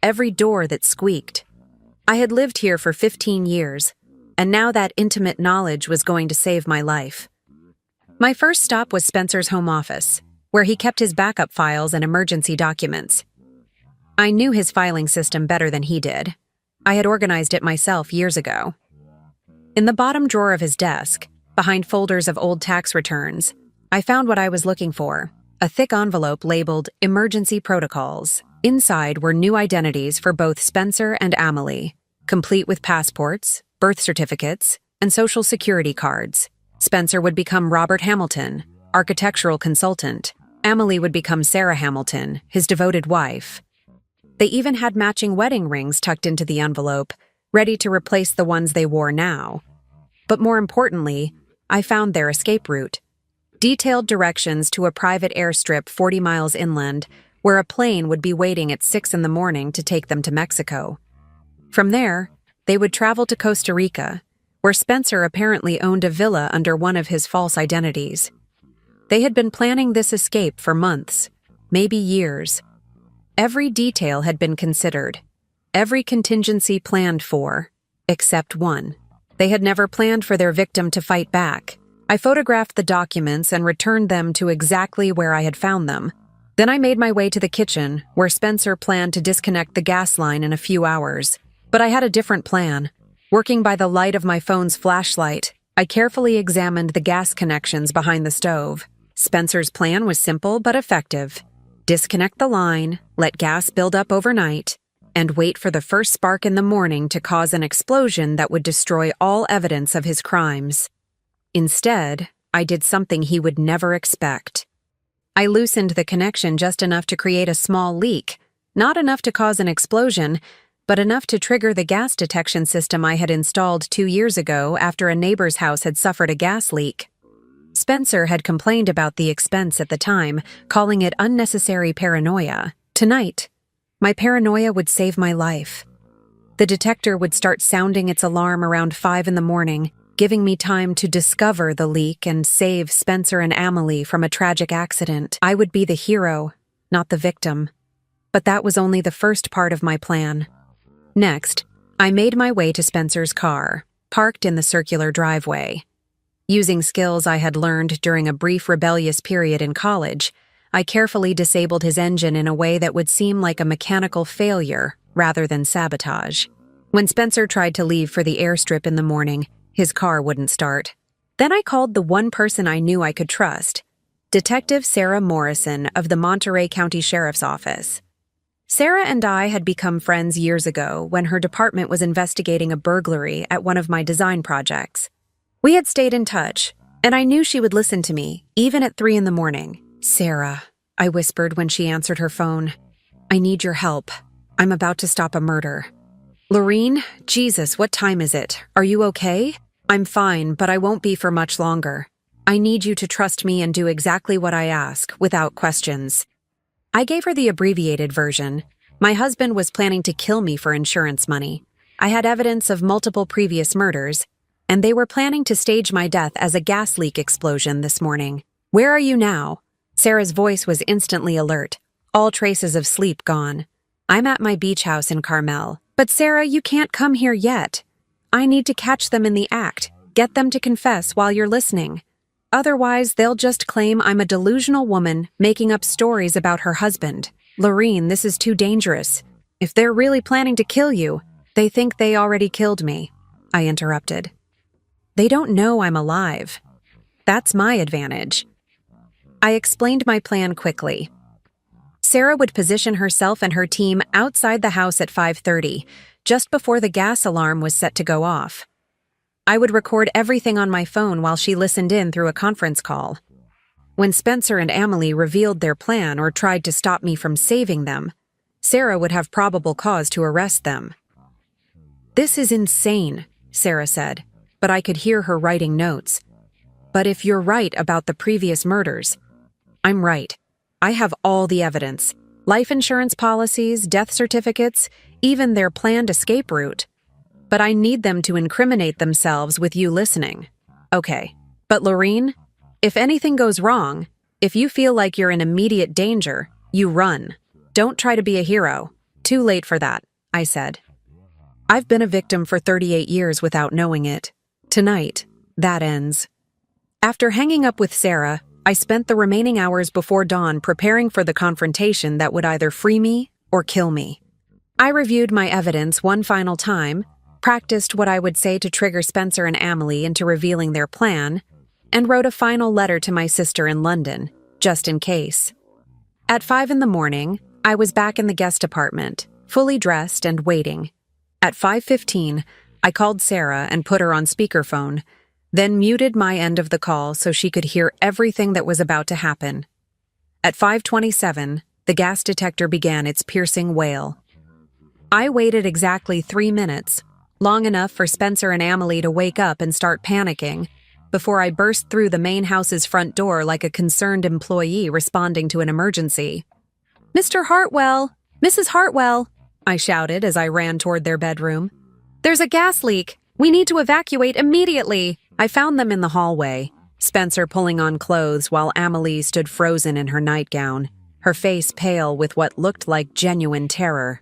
every door that squeaked. I had lived here for 15 years, and now that intimate knowledge was going to save my life. My first stop was Spencer's home office, where he kept his backup files and emergency documents. I knew his filing system better than he did. I had organized it myself years ago. In the bottom drawer of his desk, behind folders of old tax returns, I found what I was looking for, a thick envelope labeled Emergency Protocols. Inside were new identities for both Spencer and Amelie, complete with passports, birth certificates, and social security cards. Spencer would become Robert Hamilton, architectural consultant. Amelie would become Sarah Hamilton, his devoted wife. They even had matching wedding rings tucked into the envelope, ready to replace the ones they wore now. But more importantly, I found their escape route. Detailed directions to a private airstrip 40 miles inland, where a plane would be waiting at 6 in the morning to take them to Mexico. From there, they would travel to Costa Rica, where Spencer apparently owned a villa under one of his false identities. They had been planning this escape for months, maybe years. Every detail had been considered, every contingency planned for, except one. They had never planned for their victim to fight back. I photographed the documents and returned them to exactly where I had found them. Then I made my way to the kitchen, where Spencer planned to disconnect the gas line in a few hours. But I had a different plan. Working by the light of my phone's flashlight, I carefully examined the gas connections behind the stove. Spencer's plan was simple but effective. Disconnect the line, let gas build up overnight, and wait for the first spark in the morning to cause an explosion that would destroy all evidence of his crimes. Instead, I did something he would never expect. I loosened the connection just enough to create a small leak, not enough to cause an explosion, but enough to trigger the gas detection system I had installed 2 years ago after a neighbor's house had suffered a gas leak. Spencer had complained about the expense at the time, calling it unnecessary paranoia. Tonight, my paranoia would save my life. The detector would start sounding its alarm around 5 in the morning, giving me time to discover the leak and save Spencer and Amelie from a tragic accident. I would be the hero, not the victim. But that was only the first part of my plan. Next, I made my way to Spencer's car, parked in the circular driveway. Using skills I had learned during a brief rebellious period in college, I carefully disabled his engine in a way that would seem like a mechanical failure rather than sabotage. When Spencer tried to leave for the airstrip in the morning, his car wouldn't start. Then I called the one person I knew I could trust, Detective Sarah Morrison of the Monterey County Sheriff's Office. Sarah and I had become friends years ago when her department was investigating a burglary at one of my design projects. We had stayed in touch, and I knew she would listen to me, even at 3 in the morning. "Sarah," I whispered when she answered her phone. "I need your help. I'm about to stop a murder." "Lorene, Jesus, what time is it? Are you okay?" "I'm fine, but I won't be for much longer. I need you to trust me and do exactly what I ask, without questions." I gave her the abbreviated version. My husband was planning to kill me for insurance money. I had evidence of multiple previous murders, and they were planning to stage my death as a gas leak explosion this morning. "Where are you now?" Sarah's voice was instantly alert, all traces of sleep gone. "I'm at my beach house in Carmel." "But Sarah, you can't come here yet. I need to catch them in the act, get them to confess while you're listening. Otherwise, they'll just claim I'm a delusional woman making up stories about her husband. Lorene, this is too dangerous. If they're really planning to kill you, they think they already killed me," I interrupted. "They don't know I'm alive. That's my advantage." I explained my plan quickly. Sarah would position herself and her team outside the house at 5:30, just before the gas alarm was set to go off. I would record everything on my phone while she listened in through a conference call. When Spencer and Amelie revealed their plan or tried to stop me from saving them, Sarah would have probable cause to arrest them. "This is insane," Sarah said. but I could hear her writing notes. But if you're right about the previous murders, I'm right. I have all the evidence. Life insurance policies, death certificates, even their planned escape route. But I need them to incriminate themselves with you listening. Okay. But Lorene, if anything goes wrong, if you feel like you're in immediate danger, you run. Don't try to be a hero. Too late for that, I said. I've been a victim for 38 years without knowing it. Tonight, that ends. After hanging up with Sarah, I spent the remaining hours before dawn preparing for the confrontation that would either free me or kill me. I reviewed my evidence one final time, practiced what I would say to trigger Spencer and Amelie into revealing their plan, and wrote a final letter to my sister in London, just in case. At 5 a.m, I was back in the guest apartment, fully dressed and waiting. At 5:15, I called Sarah and put her on speakerphone, then muted my end of the call so she could hear everything that was about to happen. At 5:27, the gas detector began its piercing wail. I waited exactly 3 minutes, long enough for Spencer and Amelie to wake up and start panicking, before I burst through the main house's front door like a concerned employee responding to an emergency. "Mr. Hartwell! Mrs. Hartwell!" I shouted as I ran toward their bedroom. "There's a gas leak! We need to evacuate immediately!" I found them in the hallway, Spencer pulling on clothes while Amelie stood frozen in her nightgown, her face pale with what looked like genuine terror.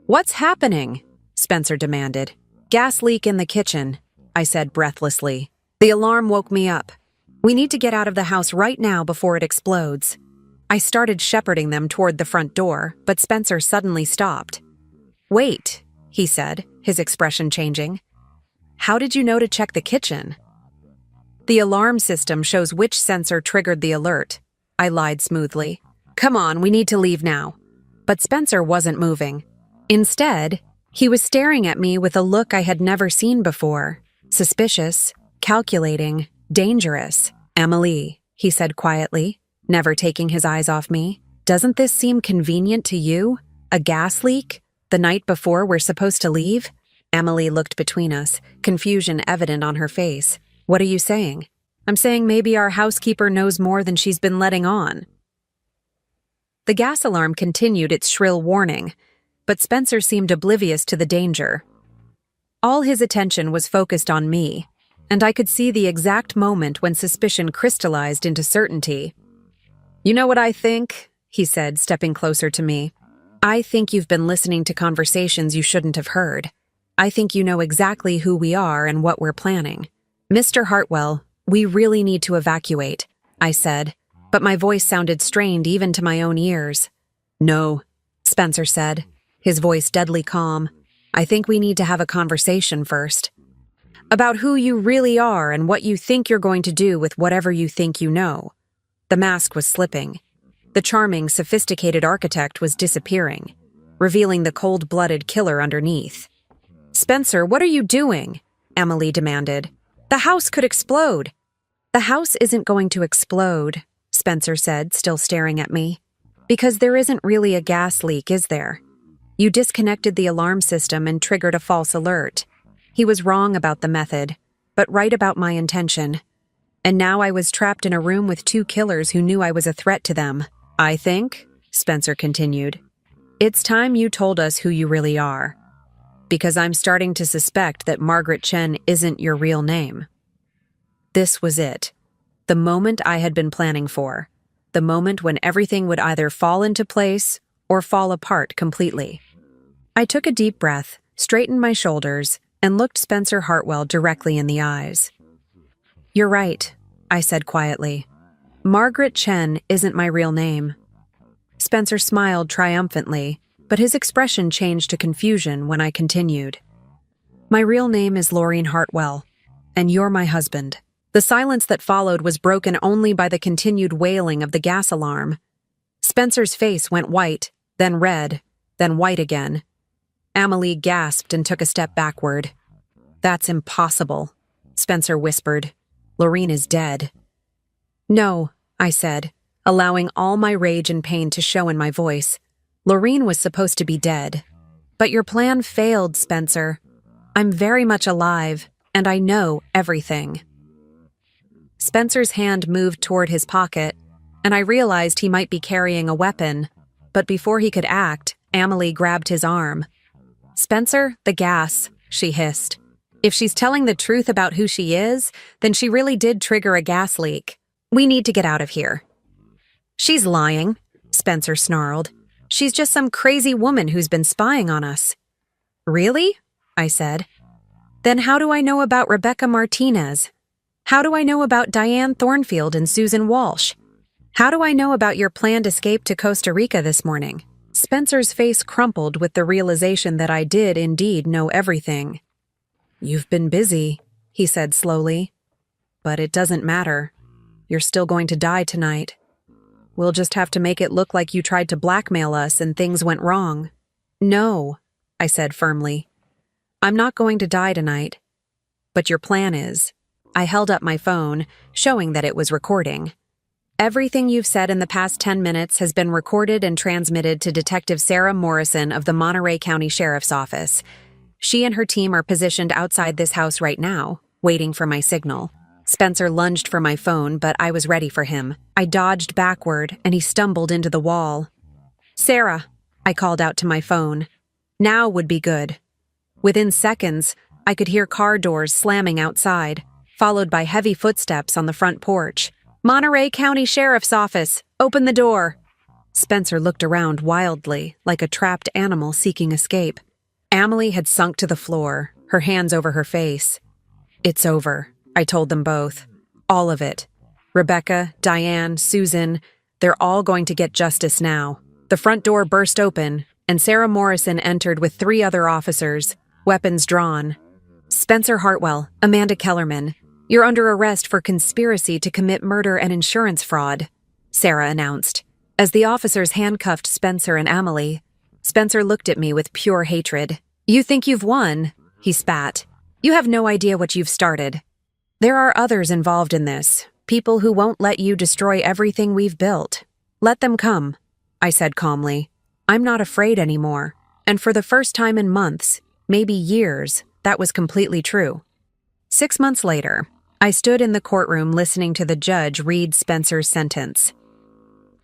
"What's happening?" Spencer demanded. "Gas leak in the kitchen," I said breathlessly. "The alarm woke me up. We need to get out of the house right now before it explodes." I started shepherding them toward the front door, but Spencer suddenly stopped. "Wait," he said, his expression changing. "How did you know to check the kitchen?" "The alarm system shows which sensor triggered the alert," I lied smoothly. "Come on, we need to leave now." But Spencer wasn't moving. Instead, he was staring at me with a look I had never seen before. Suspicious, calculating, dangerous. "Amelie," he said quietly, never taking his eyes off me, "doesn't this seem convenient to you? A gas leak? The night before we're supposed to leave?" Amelie looked between us, confusion evident on her face. "What are you saying?" "I'm saying maybe our housekeeper knows more than she's been letting on." The gas alarm continued its shrill warning, but Spencer seemed oblivious to the danger. All his attention was focused on me, and I could see the exact moment when suspicion crystallized into certainty. "You know what I think?" he said, stepping closer to me. "I think you've been listening to conversations you shouldn't have heard. I think you know exactly who we are and what we're planning. Mr. Hartwell, we really need to evacuate," I said, but my voice sounded strained even to my own ears. "No," Spencer said, his voice deadly calm. "I think we need to have a conversation first. About who you really are and what you think you're going to do with whatever you think you know." The mask was slipping. The charming, sophisticated architect was disappearing, revealing the cold-blooded killer underneath. "Spencer, what are you doing?" Amelie demanded. "The house could explode." "The house isn't going to explode," Spencer said, still staring at me. "Because there isn't really a gas leak, is there? You disconnected the alarm system and triggered a false alert. He was wrong about the method, but right about my intention. And now I was trapped in a room with two killers who knew I was a threat to them. I think," Spencer continued, "it's time you told us who you really are. Because I'm starting to suspect that Margaret Chen isn't your real name." This was it. The moment I had been planning for. The moment when everything would either fall into place or fall apart completely. I took a deep breath, straightened my shoulders, and looked Spencer Hartwell directly in the eyes. "You're right," I said quietly. "Margaret Chen isn't my real name." Spencer smiled triumphantly, but his expression changed to confusion when I continued. "My real name is Lorene Hartwell, and you're my husband." The silence that followed was broken only by the continued wailing of the gas alarm. Spencer's face went white, then red, then white again. Amelie gasped and took a step backward. "That's impossible," Spencer whispered. "Lorene is dead." "No," I said, allowing all my rage and pain to show in my voice. "Lorene was supposed to be dead. But your plan failed, Spencer. I'm very much alive, and I know everything." Spencer's hand moved toward his pocket, and I realized he might be carrying a weapon, but before he could act, Amelie grabbed his arm. "Spencer, the gas," she hissed. "If she's telling the truth about who she is, then she really did trigger a gas leak. We need to get out of here." "She's lying," Spencer snarled. "She's just some crazy woman who's been spying on us." "Really?" I said. "Then how do I know about Rebecca Martinez? How do I know about Diane Thornfield and Susan Walsh? How do I know about your planned escape to Costa Rica this morning?" Spencer's face crumpled with the realization that I did indeed know everything. "You've been busy," he said slowly. "But it doesn't matter. You're still going to die tonight. We'll just have to make it look like you tried to blackmail us and things went wrong." "No," I said firmly. "I'm not going to die tonight. But your plan is." I held up my phone, showing that it was recording. "Everything you've said in the past 10 minutes has been recorded and transmitted to Detective Sarah Morrison of the Monterey County Sheriff's Office. She and her team are positioned outside this house right now, waiting for my signal." Spencer lunged for my phone, but I was ready for him. I dodged backward, and he stumbled into the wall. "Sarah," I called out to my phone. "Now would be good." Within seconds, I could hear car doors slamming outside, followed by heavy footsteps on the front porch. "Monterey County Sheriff's Office, open the door." Spencer looked around wildly, like a trapped animal seeking escape. Amelie had sunk to the floor, her hands over her face. "It's over," I told them both. "All of it. Rebecca, Diane, Susan, they're all going to get justice now." The front door burst open, and Sarah Morrison entered with 3 other officers, weapons drawn. "Spencer Hartwell, Amanda Kellerman, you're under arrest for conspiracy to commit murder and insurance fraud," Sarah announced. As the officers handcuffed Spencer and Amelie, Spencer looked at me with pure hatred. "You think you've won?" he spat. "You have no idea what you've started. There are others involved in this, people who won't let you destroy everything we've built. Let them come," I said calmly. "I'm not afraid anymore." And for the first time in months, maybe years, that was completely true. 6 months later, I stood in the courtroom listening to the judge read Spencer's sentence.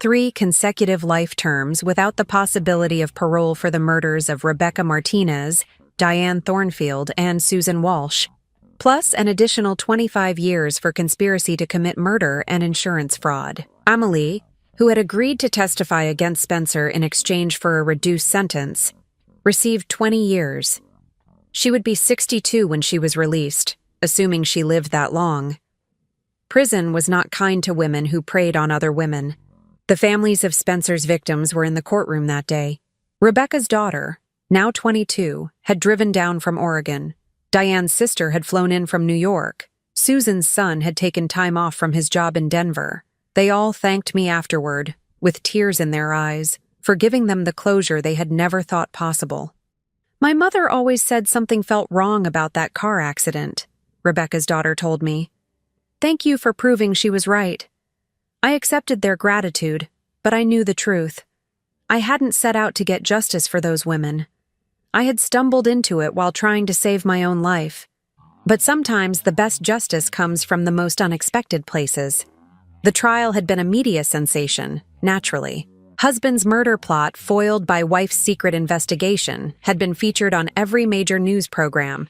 3 consecutive life terms without the possibility of parole for the murders of Rebecca Martinez, Diane Thornfield, and Susan Walsh, plus an additional 25 years for conspiracy to commit murder and insurance fraud. Amelie, who had agreed to testify against Spencer in exchange for a reduced sentence, received 20 years. She would be 62 when she was released, assuming she lived that long. Prison was not kind to women who preyed on other women. The families of Spencer's victims were in the courtroom that day. Rebecca's daughter, now 22, had driven down from Oregon. Diane's sister had flown in from New York. Susan's son had taken time off from his job in Denver. They all thanked me afterward, with tears in their eyes, for giving them the closure they had never thought possible. "My mother always said something felt wrong about that car accident," Rebecca's daughter told me. "Thank you for proving she was right." I accepted their gratitude, but I knew the truth. I hadn't set out to get justice for those women. I had stumbled into it while trying to save my own life. But sometimes the best justice comes from the most unexpected places. The trial had been a media sensation, naturally. Husband's murder plot foiled by wife's secret investigation had been featured on every major news program.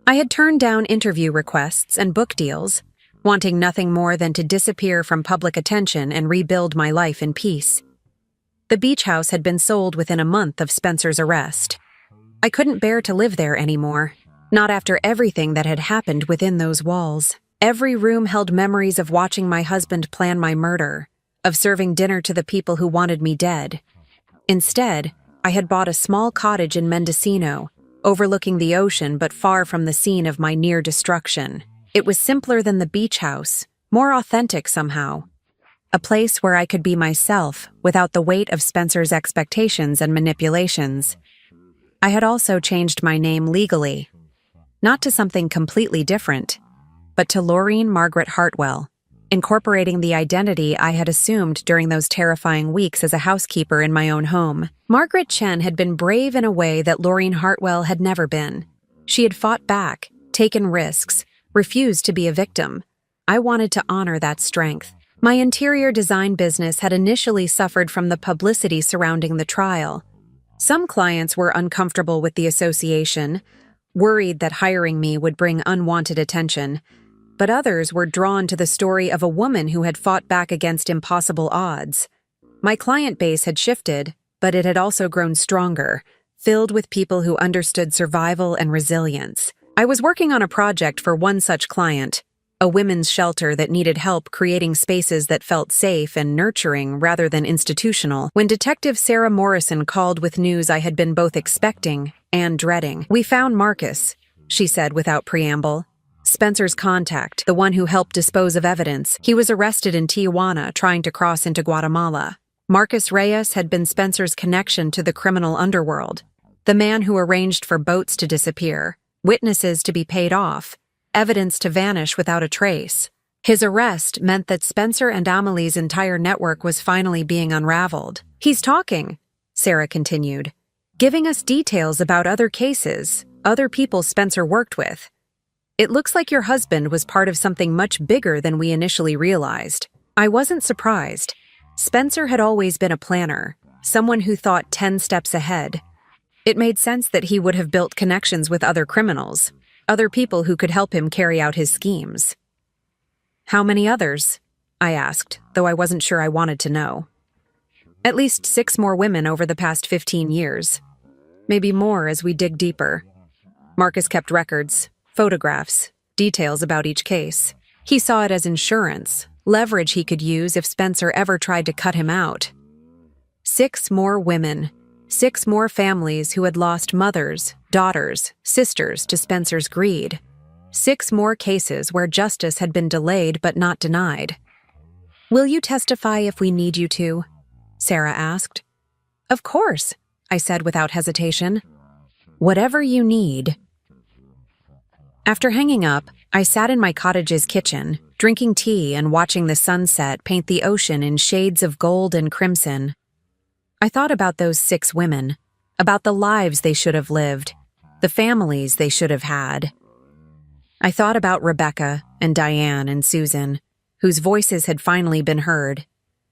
I had turned down interview requests and book deals, wanting nothing more than to disappear from public attention and rebuild my life in peace. The beach house had been sold within a month of Spencer's arrest. I couldn't bear to live there anymore, not after everything that had happened within those walls. Every room held memories of watching my husband plan my murder, of serving dinner to the people who wanted me dead. Instead, I had bought a small cottage in Mendocino, overlooking the ocean but far from the scene of my near destruction. It was simpler than the beach house, more authentic somehow. A place where I could be myself without the weight of Spencer's expectations and manipulations. I had also changed my name legally, not to something completely different, but to Laureen Margaret Hartwell, incorporating the identity I had assumed during those terrifying weeks as a housekeeper in my own home. Margaret Chen had been brave in a way that Laureen Hartwell had never been. She had fought back, taken risks, refused to be a victim. I wanted to honor that strength. My interior design business had initially suffered from the publicity surrounding the trial. Some clients were uncomfortable with the association, worried that hiring me would bring unwanted attention, but others were drawn to the story of a woman who had fought back against impossible odds. My client base had shifted, but it had also grown stronger, filled with people who understood survival and resilience. I was working on a project for one such client, a women's shelter that needed help creating spaces that felt safe and nurturing rather than institutional, when Detective Sarah Morrison called with news I had been both expecting and dreading. "We found Marcus," she said without preamble. "Spencer's contact, the one who helped dispose of evidence. He was arrested in Tijuana trying to cross into Guatemala. Marcus Reyes had been Spencer's connection to the criminal underworld, the man who arranged for boats to disappear, witnesses to be paid off, evidence to vanish without a trace. His arrest meant that Spencer and Amelie's entire network was finally being unraveled. He's talking," Sarah continued, "giving us details about other cases, other people Spencer worked with. It looks like your husband was part of something much bigger than we initially realized." I wasn't surprised. Spencer had always been a planner, someone who thought 10 steps ahead. It made sense that he would have built connections with other criminals, other people who could help him carry out his schemes. "How many others?" I asked, though I wasn't sure I wanted to know. "At least 6 more women over the past 15 years. Maybe more as we dig deeper." Marcus kept records, photographs, details about each case. He saw it as insurance, leverage he could use if Spencer ever tried to cut him out. 6 more women. 6 more families who had lost mothers, daughters, sisters to Spencer's greed. 6 more cases where justice had been delayed but not denied. "Will you testify if we need you to?" Sarah asked. "Of course," I said without hesitation. "Whatever you need." After hanging up, I sat in my cottage's kitchen, drinking tea and watching the sunset paint the ocean in shades of gold and crimson. I thought about those 6 women, about the lives they should have lived, the families they should have had. I thought about Rebecca and Diane and Susan, whose voices had finally been heard.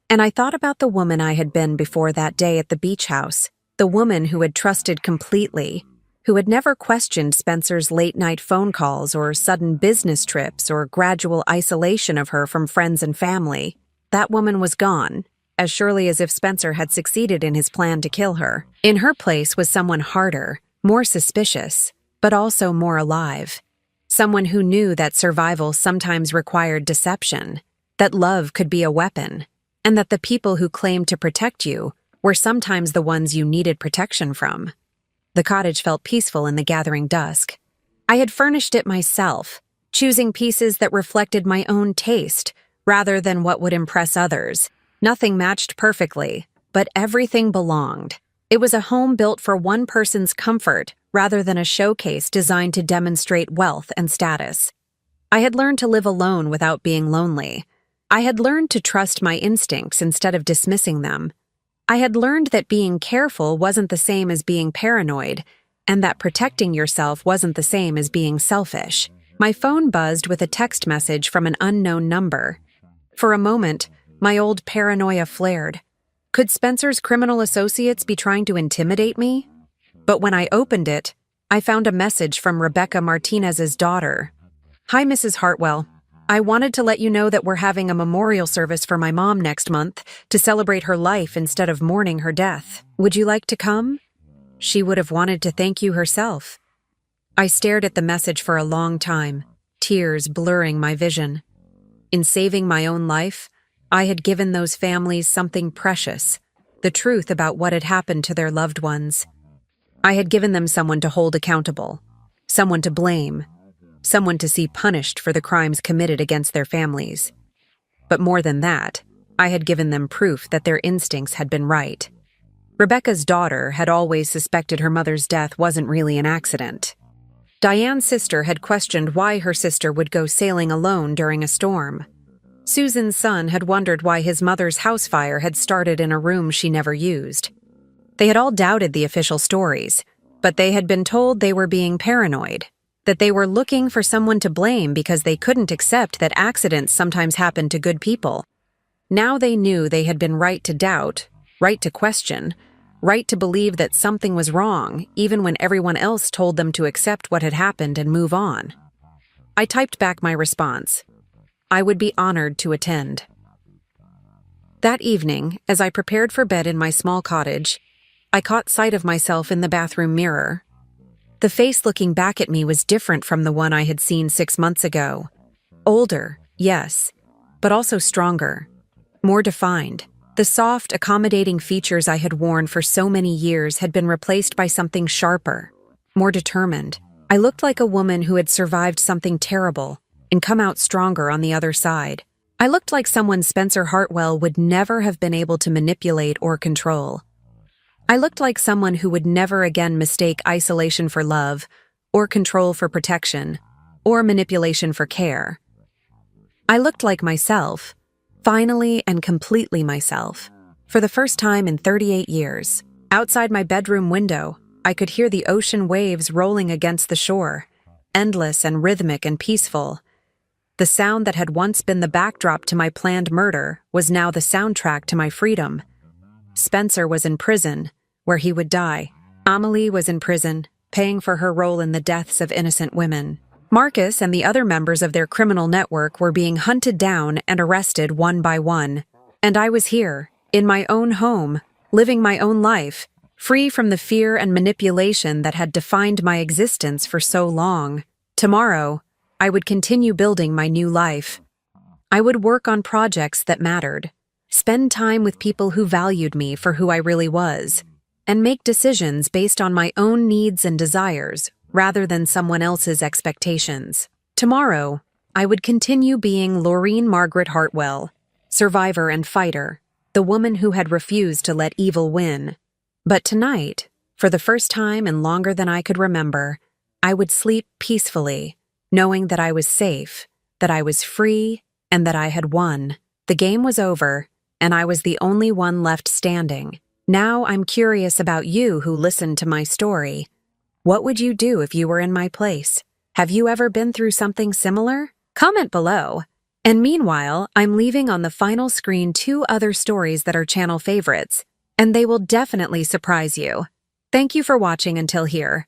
And I thought about the woman I had been before that day at the beach house, the woman who had trusted completely, who had never questioned Spencer's late-night phone calls or sudden business trips or gradual isolation of her from friends and family. That woman was gone, as surely as if Spencer had succeeded in his plan to kill her. In her place was someone harder, more suspicious, but also more alive. Someone who knew that survival sometimes required deception, that love could be a weapon, and that the people who claimed to protect you were sometimes the ones you needed protection from. The cottage felt peaceful in the gathering dusk. I had furnished it myself, choosing pieces that reflected my own taste rather than what would impress others. Nothing matched perfectly, but everything belonged. It was a home built for one person's comfort rather than a showcase designed to demonstrate wealth and status. I had learned to live alone without being lonely. I had learned to trust my instincts instead of dismissing them. I had learned that being careful wasn't the same as being paranoid, and that protecting yourself wasn't the same as being selfish. My phone buzzed with a text message from an unknown number. For a moment, my old paranoia flared. Could Spencer's criminal associates be trying to intimidate me? But when I opened it, I found a message from Rebecca Martinez's daughter. "Hi, Mrs. Hartwell. I wanted to let you know that we're having a memorial service for my mom next month to celebrate her life instead of mourning her death. Would you like to come? She would have wanted to thank you herself." I stared at the message for a long time, tears blurring my vision. In saving my own life, I had given those families something precious, the truth about what had happened to their loved ones. I had given them someone to hold accountable, someone to blame, someone to see punished for the crimes committed against their families. But more than that, I had given them proof that their instincts had been right. Rebecca's daughter had always suspected her mother's death wasn't really an accident. Diane's sister had questioned why her sister would go sailing alone during a storm. Susan's son had wondered why his mother's house fire had started in a room she never used. They had all doubted the official stories, but they had been told they were being paranoid. that they were looking for someone to blame because they couldn't accept that accidents sometimes happen to good people. Now they knew they had been right to doubt, right to question, right to believe that something was wrong, even when everyone else told them to accept what had happened and move on. I typed back my response. I would be honored to attend. That evening, as I prepared for bed in my small cottage, I caught sight of myself in the bathroom mirror. The face looking back at me was different from the one I had seen 6 months ago. Older, yes, but also stronger, more defined. The soft, accommodating features I had worn for so many years had been replaced by something sharper, more determined. I looked like a woman who had survived something terrible and come out stronger on the other side. I looked like someone Spencer Hartwell would never have been able to manipulate or control. I looked like someone who would never again mistake isolation for love, or control for protection, or manipulation for care. I looked like myself, finally and completely myself, for the first time in 38 years. Outside my bedroom window, I could hear the ocean waves rolling against the shore, endless and rhythmic and peaceful. The sound that had once been the backdrop to my planned murder was now the soundtrack to my freedom. Spencer was in prison, where he would die. Amelie was in prison, paying for her role in the deaths of innocent women. Marcus and the other members of their criminal network were being hunted down and arrested one by one. And I was here, in my own home, living my own life, free from the fear and manipulation that had defined my existence for so long. Tomorrow, I would continue building my new life. I would work on projects that mattered, spend time with people who valued me for who I really was, and make decisions based on my own needs and desires rather than someone else's expectations. Tomorrow, I would continue being Laureen Margaret Hartwell, survivor and fighter, the woman who had refused to let evil win. But tonight, for the first time and longer than I could remember, I would sleep peacefully, knowing that I was safe, that I was free, and that I had won. The game was over, and I was the only one left standing. Now I'm curious about you who listened to my story. What would you do if you were in my place? Have you ever been through something similar? Comment below. And meanwhile, I'm leaving on the final screen 2 other stories that are channel favorites, and they will definitely surprise you. Thank you for watching until here.